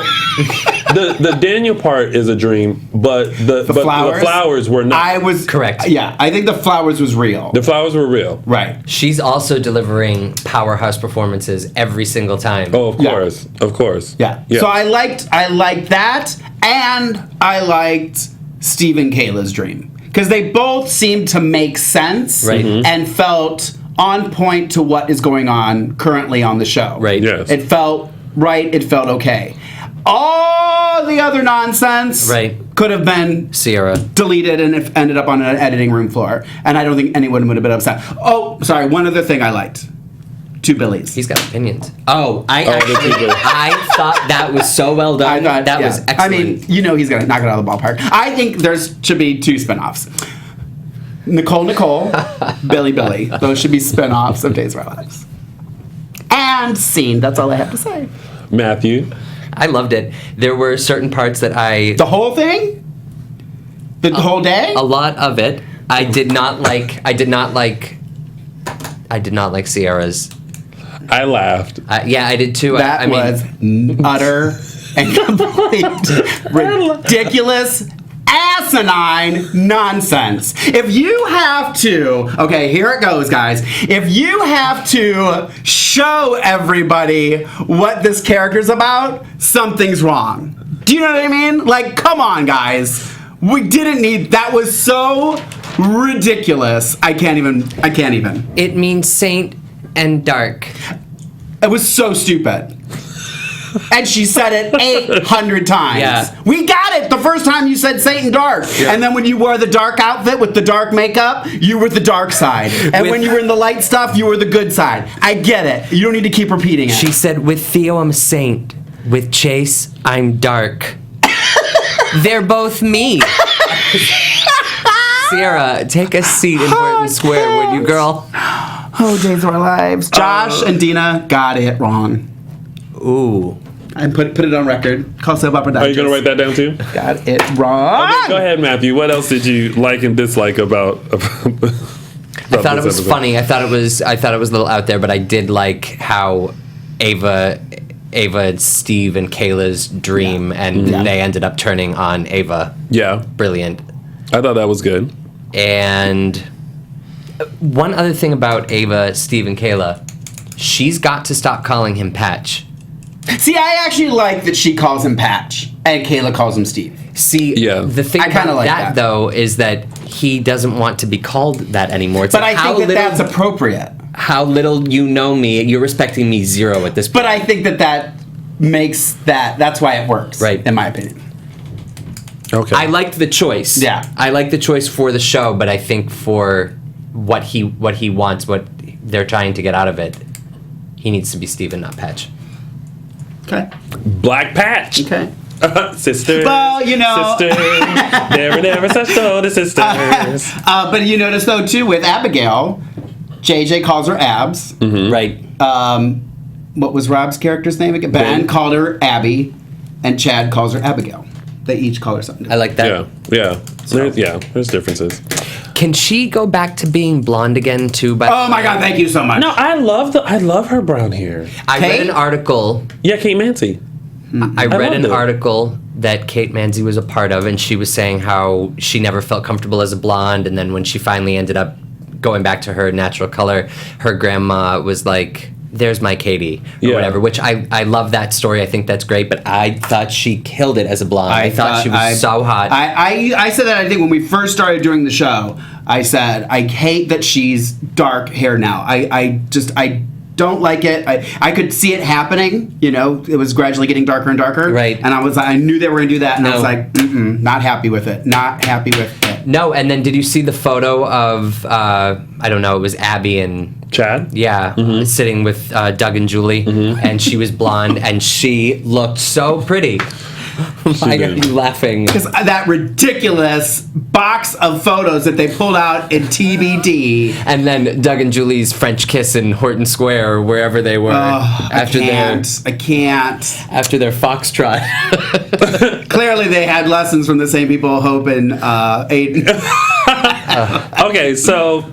the Daniel part is a dream, but the flowers were not. I was correct. Yeah, I think the flowers was real. The flowers were real. Right. She's also delivering powerhouse performances every single time. Oh, of course, of course. Yeah. So I liked that, and I liked Steve and Kayla's dream, because they both seemed to make sense, Right. Mm-hmm. and felt on point to what is going on currently on the show. Right. Yes. It felt right. It felt okay. All the other nonsense could have been Sierra deleted and it ended up on an editing room floor, and I don't think anyone would have been upset. Oh, sorry. One other thing I liked. Two Billies. He's got opinions. I thought that was so well done. I thought that was excellent. I mean, he's gonna knock it out of the ballpark. I think should be two spinoffs. Nicole, Billy. Those should be spinoffs of Days of Our Lives. And scene. That's all I have to say. Matthew. I loved it. There were certain parts that The whole thing? The whole day? A lot of it. I did not like Sierra's. I laughed. Yeah, I did too. That was utter and complete ridiculous, asinine nonsense. If you have to, okay, here it goes, guys. If you have to show everybody what this character's about, something's wrong. Do you know what I mean? Like, come on, guys. We didn't need, that was so ridiculous. I can't even. It means saint and dark. It was so stupid. And she said it 800 times. Yeah. We got it the first time you said Satan dark. Yeah. And then when you wore the dark outfit with the dark makeup, you were the dark side. And when you were in the light stuff, you were the good side. I get it. You don't need to keep repeating it. She said, with Theo, I'm a saint. With Chase, I'm dark. They're both me. Sierra, take a seat in Burton Square, would you, girl? Oh, Days of Our Lives. Josh and Dina got it wrong. Ooh. And put it on record. Call Soap Opera Digest. Are you going to write that down too? Got it wrong. Okay, go ahead, Matthew. What else did you like and dislike about I thought it was funny. I thought it was a little out there, but I did like how Ava, Steve, and Kayla's dream, and they ended up turning on Ava. Yeah. Brilliant. I thought that was good. And one other thing about Ava, Steve, and Kayla, she's got to stop calling him Patch. See, I actually like that she calls him Patch and Kayla calls him Steve. See, the thing about like that, though, is that he doesn't want to be called that anymore. It's but I think that's appropriate. How little you know me. You're respecting me zero at this point. But I think that makes that's why it works, right? In my opinion. Okay. I liked the choice. Yeah. I like the choice for the show, but I think for what he wants, what they're trying to get out of it, he needs to be Steven, not Patch. Okay. Black Patch. Okay. Sisters. Well, you know. Sisters. never such the sisters. But you notice, though, too, with Abigail, JJ calls her Abs. Mm-hmm. Right. What was Rob's character's name again? Ben called her Abby, and Chad calls her Abigail. They each call her something different. I like that. Yeah. There's differences. Can she go back to being blonde again, too? Oh, my God, thank you so much. No, I love her brown hair. I read an article. Yeah, Kate Mansi. I read an article that Kate Mansi was a part of, and she was saying how she never felt comfortable as a blonde, and then when she finally ended up going back to her natural color, her grandma was like, there's my Katie, or whatever, which I love that story. I think that's great, but I thought she killed it as a blonde. I thought she was so hot. I said that, I think, when we first started doing the show, I said, I hate that she's dark hair now. I don't like it. I could see it happening, you know, it was gradually getting darker and darker. Right. And I knew they were going to do that, and I was like, not happy with it. Not happy with it. No, and then did you see the photo of, I don't know, it was Abby and Chad? Yeah, sitting with Doug and Julie, and she was blonde, and she looked so pretty. Why are you laughing? Because that ridiculous box of photos that they pulled out in TBD. And then Doug and Julie's French kiss in Horton Square or wherever they were I can't. After their foxtrot. Clearly, they had lessons from the same people, Hope and Aiden. Okay, so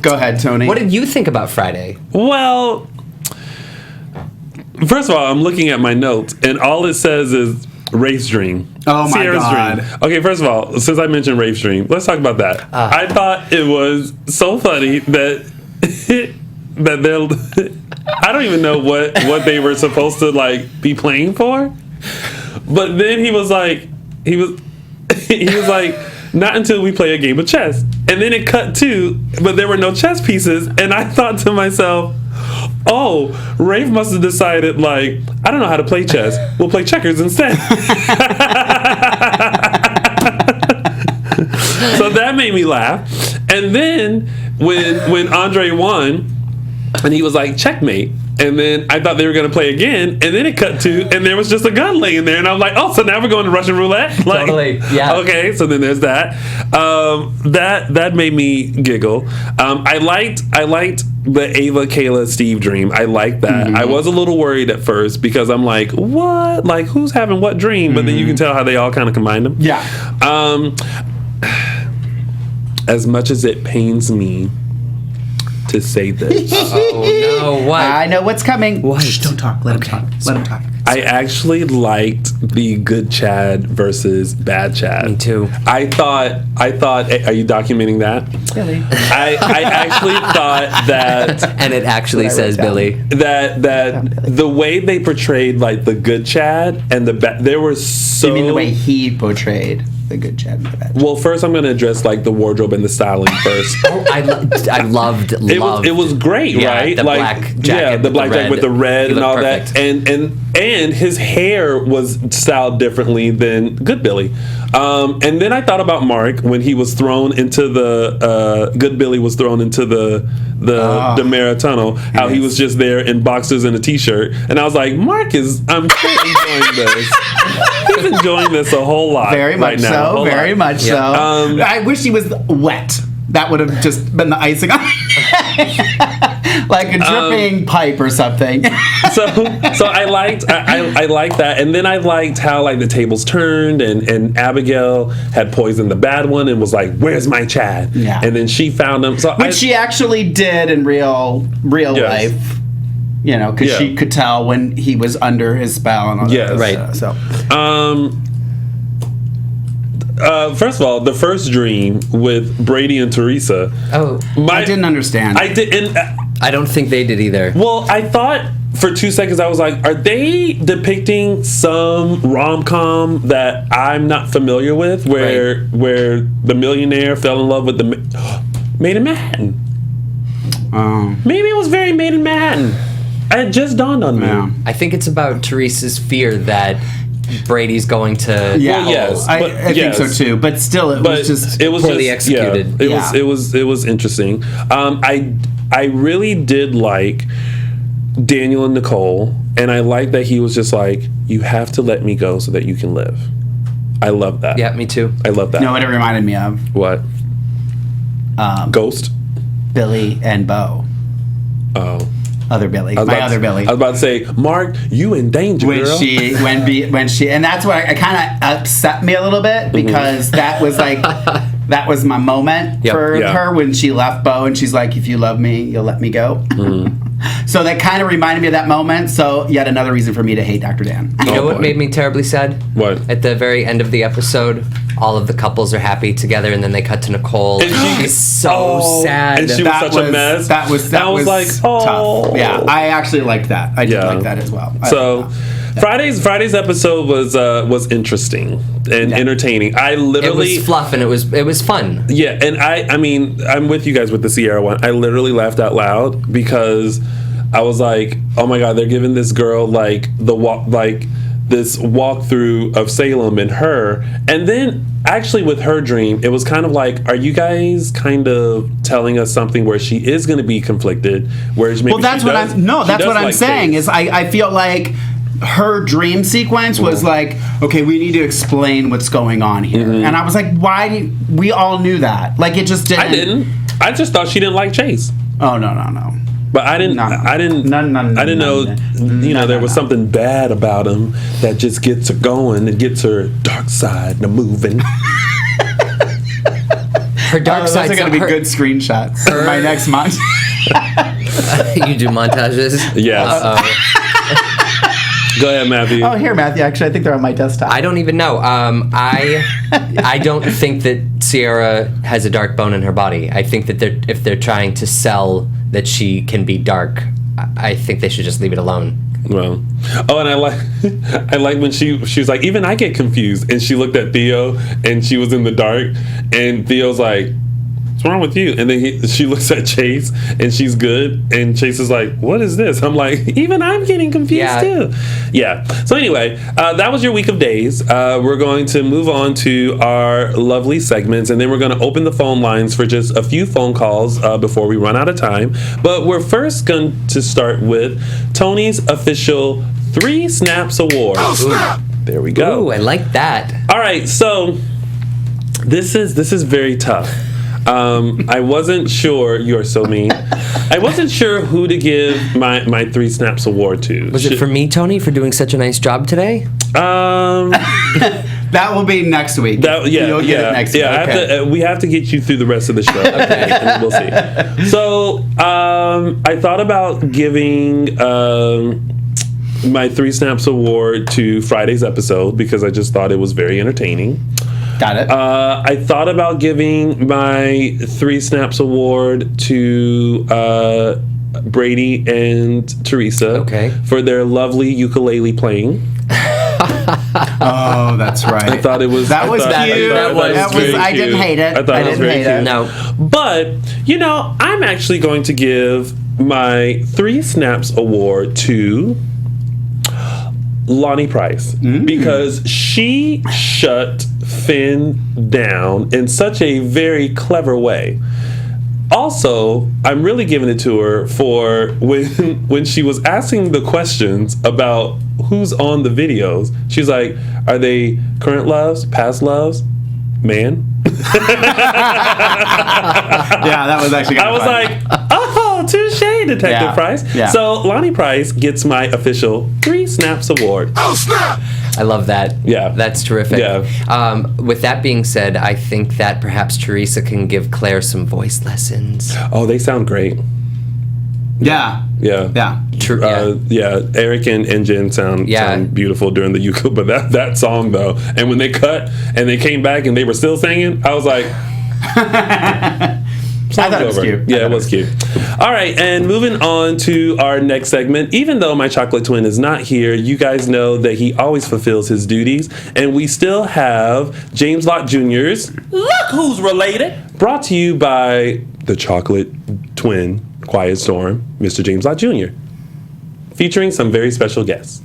go ahead, Tony. What did you think about Friday? Well, first of all, I'm looking at my notes, and all it says is Rafe's dream. Oh, my Sierra's God. dream. Okay, first of all, since I mentioned Rafe's dream, let's talk about that. I thought it was so funny that they'll... I don't even know what they were supposed to, like, be playing for. But then he was like, not until we play a game of chess. And then it cut to, but there were no chess pieces. And I thought to myself, oh, Rafe must have decided, like, I don't know how to play chess. We'll play checkers instead. So that made me laugh. And then when Andre won, and he was like, checkmate. And then I thought they were going to play again, and then it cut to, and there was just a gun laying there, and I was like, oh, so now we're going to Russian roulette? Like, totally, yeah. Okay, so then there's that. That made me giggle. I liked the Ava, Kayla, Steve dream. I liked that. I was a little worried at first because I'm like, what? Like, who's having what dream? But then you can tell how they all kind of combined them. Yeah. As much as it pains me to say this. Oh no, what? I know what's coming. What? Shh, don't talk. Let him talk. Let him talk. I actually liked the good Chad versus bad Chad. Me too. I thought. Are you documenting that? Billy. I actually thought that. And it actually says Billy. That the way they portrayed, like, the good Chad and the bad, there were so. You mean the way he portrayed the good Chad and the bad Chad? Well, first I'm going to address, like, the wardrobe and the styling first. I loved. It was great, right? The like, black jacket. Yeah, the black jacket with the red and all perfect. that, and his hair was styled differently than Good Billy. And then I thought about Mark when he was thrown into the Good Billy was thrown into the Demerara tunnel. How he was just there in boxers and a t-shirt, and I was like, Mark I'm enjoying this. He's enjoying this a whole lot. Very much right now. so. Very much so. I wish he was wet. that would have just been the icing on like a dripping pipe or something. So I liked that, and then I liked how like the tables turned, and Abigail had poisoned the bad one and was like, "Where's my Chad?" Yeah. And then she found him. So Which she actually did in real Yes. life. You know, because she could tell when he was under his spell and all that. Yes. Right. So. First of all, the first dream with Brady and Teresa. Oh, I didn't understand. I didn't. I don't think they did either. Well, I thought for 2 seconds I was like, are they depicting some rom-com that I'm not familiar with, where the millionaire fell in love with the Made in Manhattan? Maybe it was very Made in Manhattan. It just dawned on me. Yeah. I think it's about Teresa's fear that Brady's going to. Yeah, Well, yes, I yes. think so too. But still, it was just poorly executed. Yeah, it was interesting. I really did like Daniel and Nicole, and I like that he was just like, you have to let me go so that you can live. I love that. Yeah, me too. I love that. You know what it reminded me of? What? Ghost? Billy and Bo. Oh. Other Billy. I was My about other to- Billy. I was about to say, Mark, you in danger, When girl. she, and that's what it kind of upset me a little bit because that was like, that was my moment Yep. for Yeah. her when she left Bo and she's like, if you love me, you'll let me go. So that kind of reminded me of that moment. So yet another reason for me to hate Dr. Dan. You know what boy. made me terribly sad? What? At the very end of the episode, all of the couples are happy together, and then they cut to Nicole, and she's so sad. And she was such a mess. That was I was like, oh. tough. Yeah, I actually liked that. I did Yeah. like that as well. I So liked that. Friday's episode was interesting and entertaining. I it literally was fluff, and it was fun. Yeah, and I mean, I'm with you guys with the Sierra one. I literally laughed out loud because I was like, oh my God, they're giving this girl like this walkthrough of Salem and her. And then actually with her dream, it was kind of like, are you guys kind of telling us something where she is going to be conflicted? Whereas maybe That's what I'm saying is I feel like her dream sequence was like, okay, we need to explain what's going on here. And I was like, we all knew that. Like it just didn't. I didn't. I just thought she didn't like Chase. Oh, no. But I didn't. No. I didn't know. You know, there was something bad about him that just gets her going and gets her dark side to moving. Her dark Those side. are going to be good screenshots for my next month. You do montages. Yes. Go ahead, Matthew. Oh, here, Matthew. Actually, I think they're on my desktop. I don't even know. I don't think that Sierra has a dark bone in her body. I think that if they're trying to sell that she can be dark, I think they should just leave it alone. Well, and I like when she was like, even I get confused, and she looked at Theo, and she was in the dark, and Theo's like, what's wrong with you? And then she looks at Chase, and she's good, and Chase is like, what is this? I'm like, even I'm getting confused too. Yeah. So anyway, that was your week of days. We're going to move on to our lovely segments, and then we're going to open the phone lines for just a few phone calls before we run out of time. But we're first going to start with Tony's official 3 Snaps Award. There we go. Ooh, I like that. All right, so this is very tough. I wasn't sure. You're so mean. I wasn't sure who to give my 3 Snaps Award to. Was it for me, Tony, for doing such a nice job today? That will be next week. You'll get it next week. Yeah, we have to get you through the rest of the show. Okay, and then we'll see. So I thought about giving my 3 Snaps Award to Friday's episode because I just thought it was very entertaining. Got it. I thought about giving my 3 Snaps Award to Brady and Teresa for their lovely ukulele playing. Oh, that's right. I thought it was. That was cute. I didn't hate it. I thought it was very cute. No. But, I'm actually going to give my 3 Snaps Award to Lonnie Price because she shut Finn down in such a very clever way. Also, I'm really giving it to her for when she was asking the questions about who's on the videos. She's like, are they current loves, past loves, man? Yeah, that was actually. I was funny. like, oh, touche, Detective Price. Yeah. So Lonnie Price gets my official 3 Snaps award. Oh, snap! I love that. Yeah. That's terrific. Yeah. With that being said, I think that perhaps Teresa can give Claire some voice lessons. Oh, they sound great. Yeah. Yeah. Yeah. Yeah, Eric and Jen sound beautiful during the ukulele, but that song though, and when they cut and they came back and they were still singing, I was like, I thought it was cute. Yeah, it was cute. All right, and moving on to our next segment. Even though my chocolate twin is not here, you guys know that he always fulfills his duties, and we still have James Lott Jr.'s Look Who's Related, brought to you by the chocolate twin, Quiet Storm, Mr. James Lott Jr., featuring some very special guests.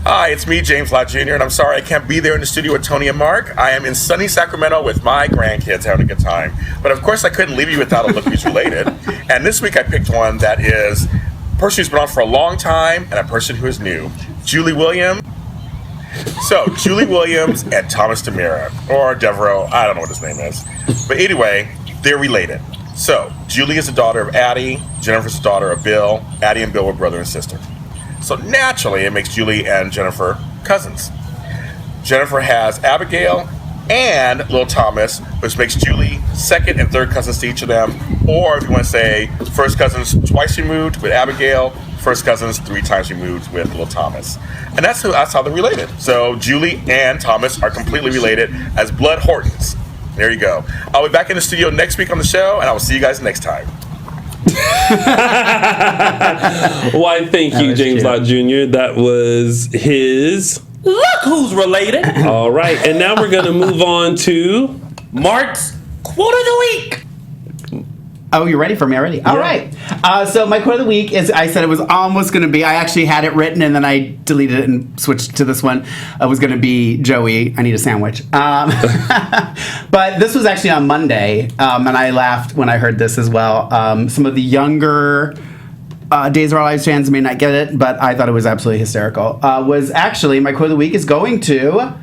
Hi, it's me, James Lott Jr., and I'm sorry I can't be there in the studio with Tony and Mark. I am in sunny Sacramento with my grandkids having a good time. But of course, I couldn't leave you without a Look Who's Related. And this week I picked one that is a person who's been on for a long time and a person who is new. Julie Williams. So, Julie Williams and Thomas DeMira, or Devereaux, I don't know what his name is. But anyway, they're related. So, Julie is the daughter of Addie, Jennifer's the daughter of Bill. Addie and Bill were brother and sister. So naturally, it makes Julie and Jennifer cousins. Jennifer has Abigail and little Thomas, which makes Julie second and third cousins to each of them. Or if you want to say first cousins twice removed with Abigail, first cousins 3 times removed with little Thomas. And that's how they're related. So Julie and Thomas are completely related as blood Hortons. There you go. I'll be back in the studio next week on the show, and I will see you guys next time. Why, thank you, James Lott Jr. That was his Look Who's Related. All right, and now we're going to move on to Mark's Quote of the Week. Oh, you're ready for me already? All right. So my quote of the week is, I said it was almost going to be, I actually had it written and then I deleted it and switched to this one. It was going to be Joey, I need a sandwich. But this was actually on Monday, and I laughed when I heard this as well. Some of the younger Days of Our Lives fans may not get it, but I thought it was absolutely hysterical. Was actually, my quote of the week is going to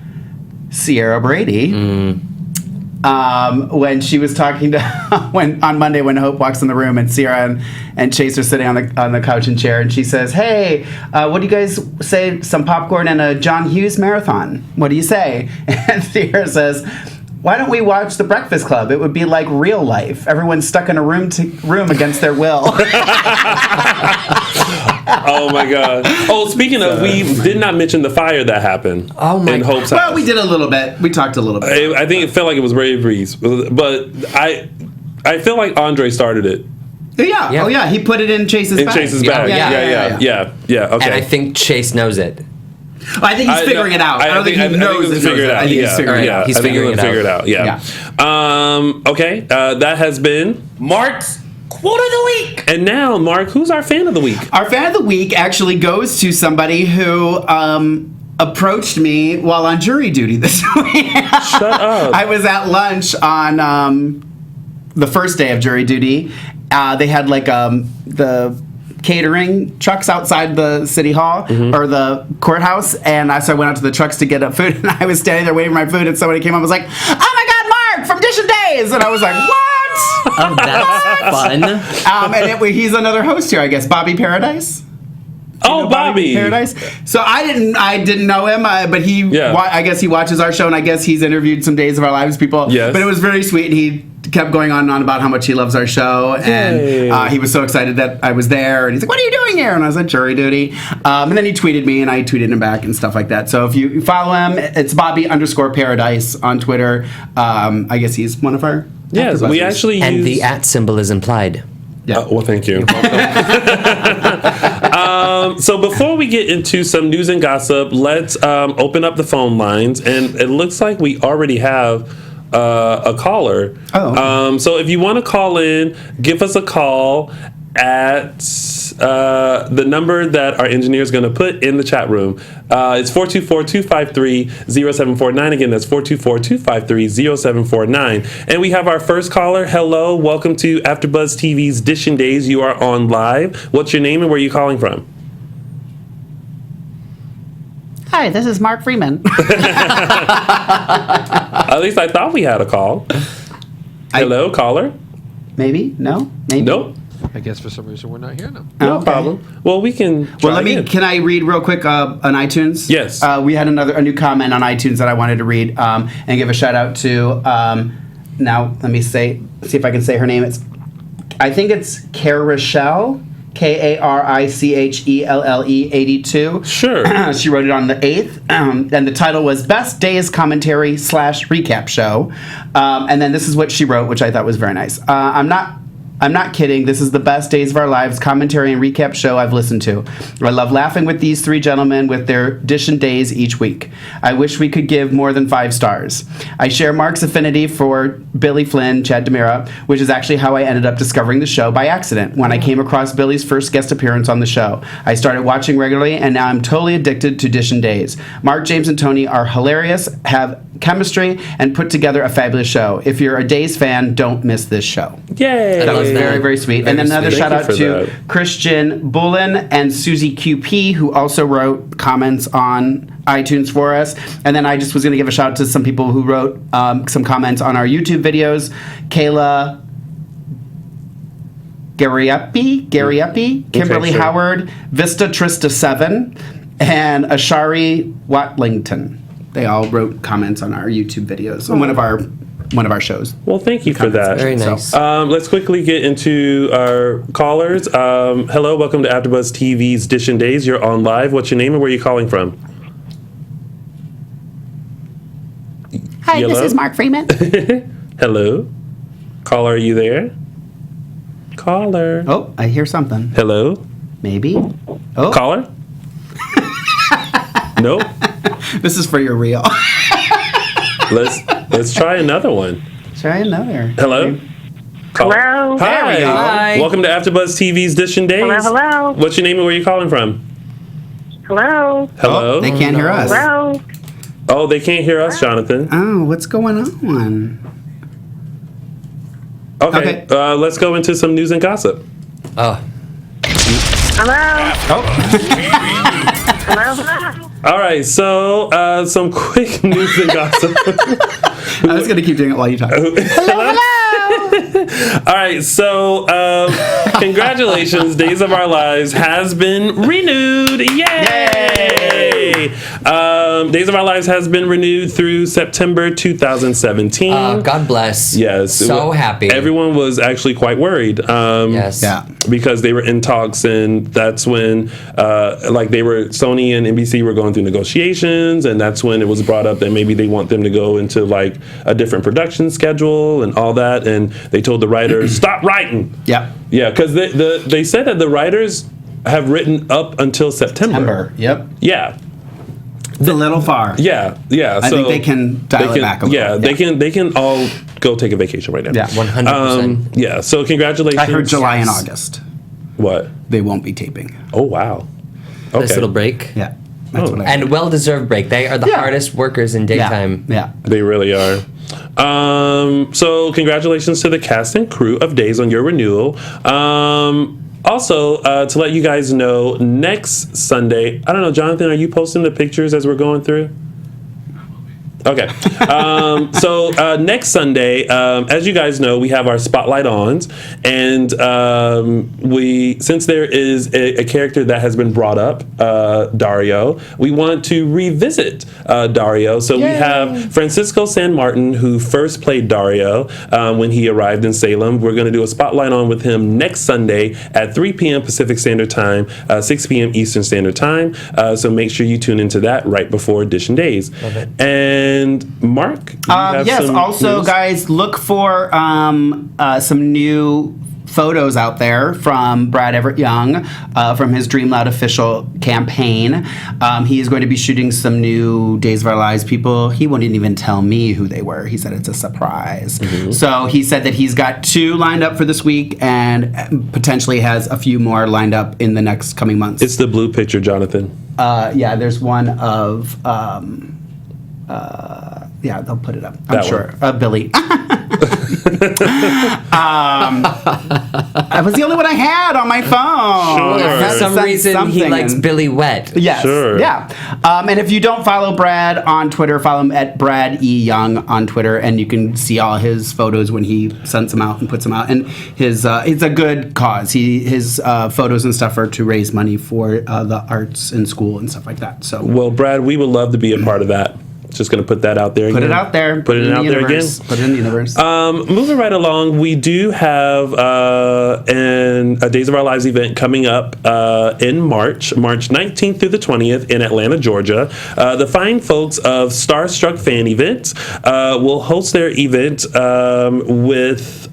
Sierra Brady. When she was talking to on Monday when Hope walks in the room and Sierra and Chase are sitting on the couch and chair, and she says, "Hey, what do you guys say? Some popcorn and a John Hughes marathon. What do you say?" And Sierra says, "Why don't we watch The Breakfast Club? It would be like real life. Everyone's stuck in a room against their will." Oh my God! Oh, speaking of, we did not mention the fire that happened. In Hope's house. Well, we did a little bit. We talked a little bit. I think it felt like it was Ray Breeze, but I feel like Andre started it. Yeah. Oh yeah. He put it in Chase's bag. Yeah. Okay. And I think Chase knows it. I think he's figuring it out. I don't think he knows it. I think he's figuring it out. He's figuring it out. Yeah. Okay. That has been Mark's Quote of the Week. And now, Mark, who's our fan of the week? Our fan of the week actually goes to somebody who approached me while on jury duty this week. Shut up. I was at lunch on the first day of jury duty. They had like the catering trucks outside the city hall or the courthouse, and so I went out to the trucks to get up food, and I was standing there waiting for my food, and somebody came up and was like, "Oh my God, Mark from Dish and Days," and I was like, "What?" Oh, that's fun. And he's another host here, I guess, Bobby Paradise. Oh, Bobby Paradise. So I didn't know him, but I guess he watches our show, and I guess he's interviewed some Days of Our Lives people. Yes. But it was very sweet, and he kept going on and on about how much he loves our show, and he was so excited that I was there, and he's like, "What are you doing here?" And I was at jury duty, and then he tweeted me, and I tweeted him back and stuff like that. So if you follow him, it's Bobby_Paradise on Twitter. I guess he's one of our Yes, we actually use... And the @ symbol is implied. Yeah. Well, thank you. So before we get into some news and gossip, let's open up the phone lines, and it looks like we already have a caller. Oh. So if you want to call in, give us a call at the number that our engineer is going to put in the chat room. It's 424-253-0749. Again, that's 424-253-0749. And we have our first caller. Hello, welcome to AfterBuzz TV's Dishin' Days. You are on live. What's your name and where are you calling from? Hi, this is Mark Freeman. At least I thought we had a call. Hello, caller? Maybe? No? Maybe? Nope. I guess for some reason we're not here now. No Okay. problem. Well, we can try again. Can I read real quick on iTunes? Yes. We had a new comment on iTunes that I wanted to read and give a shout out to. Now, let me see if I can say her name. I think it's Carachelle. Karichelle 82. Sure. She wrote it on the 8th, and the title was Best Days Commentary / Recap Show. And then this is what she wrote, which I thought was very nice. I'm not kidding. This is the best Days of Our Lives commentary and recap show I've listened to. I love laughing with these three gentlemen with their Dishin' Days each week. I wish we could give more than 5 stars. I share Mark's affinity for Billy Flynn, Chad DeMira, which is actually how I ended up discovering the show by accident when I came across Billy's first guest appearance on the show. I started watching regularly, and now I'm totally addicted to Dishin' Days. Mark, James, and Tony are hilarious, have chemistry, and put together a fabulous show. If you're a Days fan, don't miss this show. Yay. That was very, very sweet. And then another sweet. shout Thank out you for to that. Christian Bullen and Susie QP, who also wrote comments on iTunes for us. And then I just was going to give a shout out to some people who wrote some comments on our YouTube videos. Kayla Gariepi, Kimberly sure. Howard, Vista Trista 7, and Ashari Watlington. They all wrote comments on our YouTube videos on one of our shows. Well, thank you for that. Very nice. Let's quickly get into our callers. Hello, welcome to AfterBuzz TV's Dishin' Days. You're on live. What's your name and where are you calling from? Hi, Hello? this is Mark Freeman. Hello? Caller, are you there? Caller. Oh, I hear something. Hello? Maybe. Oh, Caller? Nope. this is for your reel. Let's try another one. Try another. Hello? Caller. Hello. Hi. There we go. Hi. Welcome to AfterBuzz TV's Dishin' Days. Hello, hello. What's your name and where are you calling from? Hello. Hello? Oh, they can't hear us. Hello. Oh, they can't hear us, Jonathan. Oh, what's going on? Okay, let's go into some news and gossip. Oh, Hello. Oh, Hello. Hello. All right, so some quick news and gossip. I was going to keep doing it while you talk. All right, so congratulations, Days of Our Lives has been renewed. Yay! Days of Our Lives has been renewed through September 2017. God bless. Yes. So happy. Everyone was actually quite worried. Yes. Yeah. Because they were in talks, and that's when, Sony and NBC were going through negotiations, and that's when it was brought up that maybe they want them to go into like a different production schedule and all that, and they told the writers stop writing. Yeah. Yeah, because they said that the writers have written up until September. Yep. Yeah. It's a little far. Yeah, yeah. I think they can dial it back a little. Yeah, they can all go take a vacation right now. Yeah. 100%. Yeah. So congratulations. I heard July and August. What? They won't be taping. Oh wow. Okay. Nice little break. Yeah. That's what I heard. And well-deserved break. They are the hardest workers in daytime. Yeah. They really are. So congratulations to the cast and crew of Days on your renewal. Also, to let you guys know, next Sunday, I don't know, Jonathan, are you posting the pictures as we're going through? Okay. So next Sunday, as you guys know, we have our Spotlight Ons, and since there is a character that has been brought up, Dario, we want to revisit Dario. So we have Francisco San Martin, who first played Dario when he arrived in Salem. We're going to do a Spotlight On with him next Sunday at 3 p.m. Pacific Standard Time, 6 p.m. Eastern Standard Time. So make sure you tune into that right before Dishin' Days. Love it. And Mark, you have yes. some Also, news? guys, look for some new photos out there from Brad Everett Young from his Dream Loud official campaign. He is going to be shooting some new Days of Our Lives people. He won't even tell me who they were. He said it's a surprise. So he said that he's got 2 lined up for this week and potentially has a few more lined up in the next coming months. It's the blue picture, Jonathan. Yeah, there's one of yeah, they'll put it up. I'm That sure. Billy. That was the only one I had on my phone. Sure. I had For to some send reason, he something likes in. Billy Wet. Yes. Sure. Yeah. And if you don't follow Brad on Twitter, follow him at Brad E. Young on Twitter, and you can see all his photos when he sends them out and puts them out. And his it's a good cause. His photos and stuff are to raise money for the arts in school and stuff like that. So Well, Brad, we would love to be a part of that. Just going to put that out there again. put it out there. Put it in out the there again. universe. Put it in the universe. Moving right along, we do have a Days of Our Lives event coming up in March 19th through the 20th in Atlanta, Georgia. The fine folks of Starstruck Fan Events will host their event with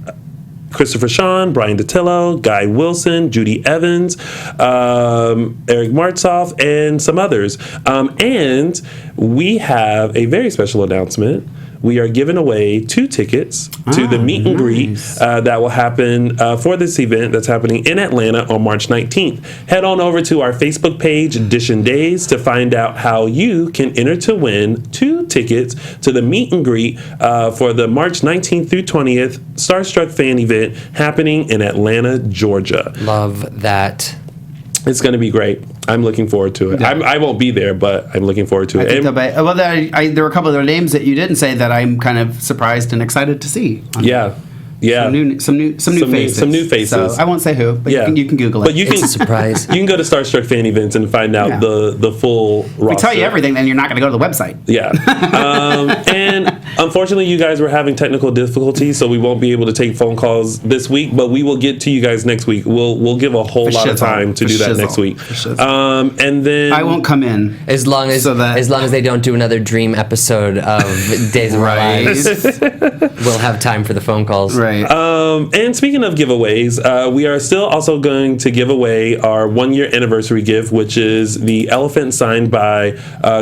Christopher Sean, Brian DiTillo, Guy Wilson, Judy Evans, Eric Martzoff, and some others. And we have a very special announcement. We are giving away 2 tickets to the meet and greet that will happen for this event that's happening in Atlanta on March 19th. Head on over to our Facebook page, Edition Days, to find out how you can enter to win 2 tickets to the meet and greet for the March 19th through 20th Starstruck Fan Event happening in Atlanta, Georgia. Love that. It's going to be great. I'm looking forward to it. I won't be there, but I'm looking forward to it. And- Well, there were a couple of other names that you didn't say that I'm kind of surprised and excited to see. yeah. Yeah. Some new faces. Some new faces. So I won't say who, but Yeah. you can Google it. But you It's can a surprise. You can go to Starstruck Fan Events and find out Yeah. the full roster. we tell you everything, then you're not going to go to the website. Yeah. And unfortunately, you guys were having technical difficulties, so we won't be able to take phone calls this week. But we will get to you guys next week. We'll give a whole lot of time to do that next week. And then I won't come in. As long as they don't do another dream episode of Days of Our Lives, we'll have time for the phone calls. Right. And speaking of giveaways, we are still also going to give away our 1-year anniversary gift, which is the elephant signed by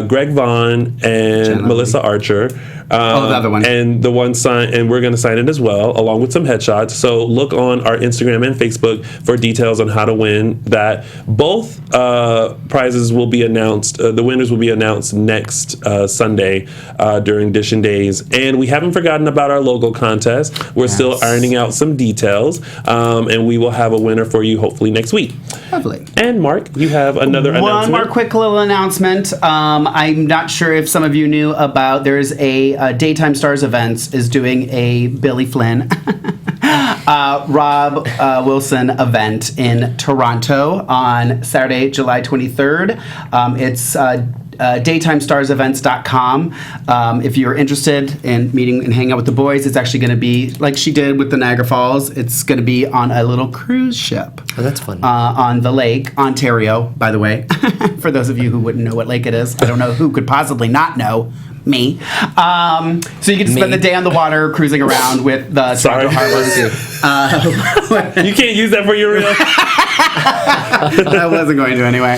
Greg Vaughn and Melissa Archer. The other one. And the one signed, and we're going to sign it as well, along with some headshots. So look on our Instagram and Facebook for details on how to win that. Both prizes will be announced. The winners will be announced next Sunday during Edition Days. And we haven't forgotten about our logo contest. We're still ironing out some details, and we will have a winner for you hopefully next week. Lovely. And Mark, you have another announcement. One more quick little announcement. I'm not sure if some of you knew about. There's a Daytime Stars Events is doing a Billy Flynn, Rob Wilson event in Toronto on Saturday, July 23rd. It's daytimestarsevents.com. If you're interested in meeting and hanging out with the boys, it's actually going to be like she did with the Niagara Falls. It's going to be on a little cruise ship. Oh, that's fun. On the lake, Ontario, by the way. For those of you who wouldn't know what lake it is, I don't know who could possibly not know. Me. So you get to spend the day on the water cruising around with the Toronto Harbors. You can't use that for your real. I wasn't going to anyway.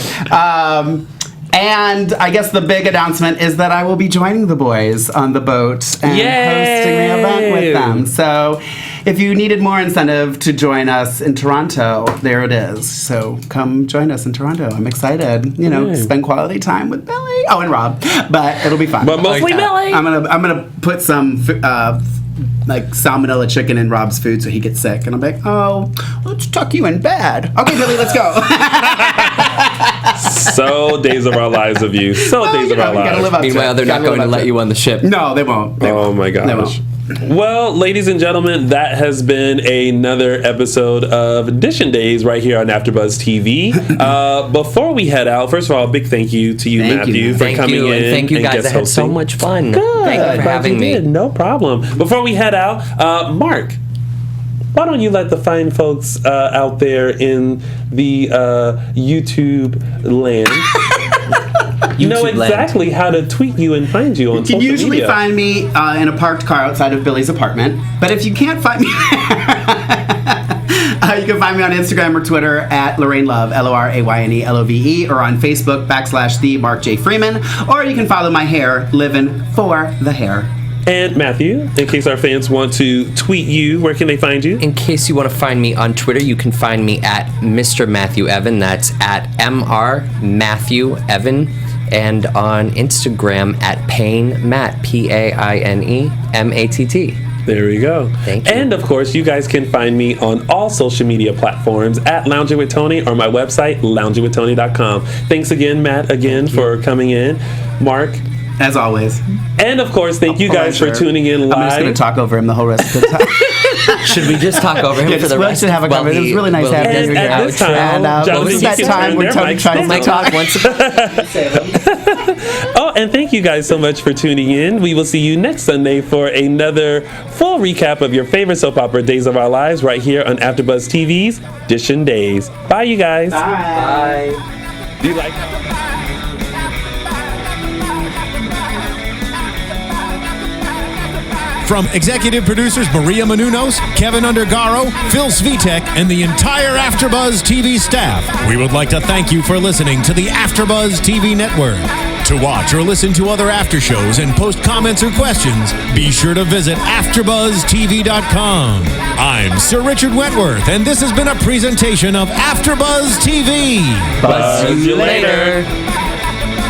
And I guess the big announcement is that I will be joining the boys on the boat and hosting the event with them. So if you needed more incentive to join us in Toronto, there it is. So come join us in Toronto. I'm excited. Spend quality time with Billy. Oh, and Rob. But it'll be fun. But mostly Billy. I'm gonna put some like salmonella chicken in Rob's food so he gets sick, and I'm like, oh, let's tuck you in bed. Okay, Billy, let's go. So Days of Our Lives of you. So Days of Our Lives. Meanwhile, they're not going to let you on the ship. No, they won't. Oh my gosh. They won't. Well, ladies and gentlemen, that has been another episode of Edition Days right here on AfterBuzz TV. Before we head out, first of all, a big thank you to you, Matthew, for coming in. And thank you and guys. guest I had so hosting. much fun. Good. Thank you for having me. No problem. Before we head out, Mark, why don't you let the fine folks out there in the YouTube land know exactly how to tweet you and find you on social media. You can usually find me in a parked car outside of Billy's apartment, but if you can't find me You can find me on Instagram or Twitter at Lorraine Love, LORAYNE LOVE, or on Facebook /the Mark J. Freeman, or you can follow my hair, Living for the Hair. And Matthew, in case our fans want to tweet you, where can they find you? In case you want to find me on Twitter, you can find me at Mr. Matthew Evan. That's at MR Matthew Evan. And on Instagram at Paine Matt, PAINE MATT. There we go. Thank you. And of course, you guys can find me on all social media platforms at Lounging with Tony or my website, loungingwithtony.com. Thanks again, Matt, for coming in. Mark. As always. And of course, thank you guys for tuning in live. I'm just going to talk over him the whole rest of the time. Should we just talk over him for the rest? Have a conversation. It was really nice having you here. At this time, what was that time when Tony tried to talk once Oh, and thank you guys so much for tuning in. We will see you next Sunday for another full recap of your favorite soap opera Days of Our Lives right here on AfterBuzz TV's Dishin' Days. Bye, you guys. Bye. Do you like From executive producers Maria Menounos, Kevin Undergaro, Phil Svitek, and the entire AfterBuzz TV staff, we would like to thank you for listening to the AfterBuzz TV network. To watch or listen to other after shows and post comments or questions, be sure to visit AfterBuzzTV.com. I'm Sir Richard Wentworth, and this has been a presentation of AfterBuzz TV. Buzz you later.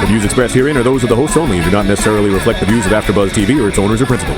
The views expressed herein are those of the hosts only and do not necessarily reflect the views of AfterBuzz TV or its owners or principals.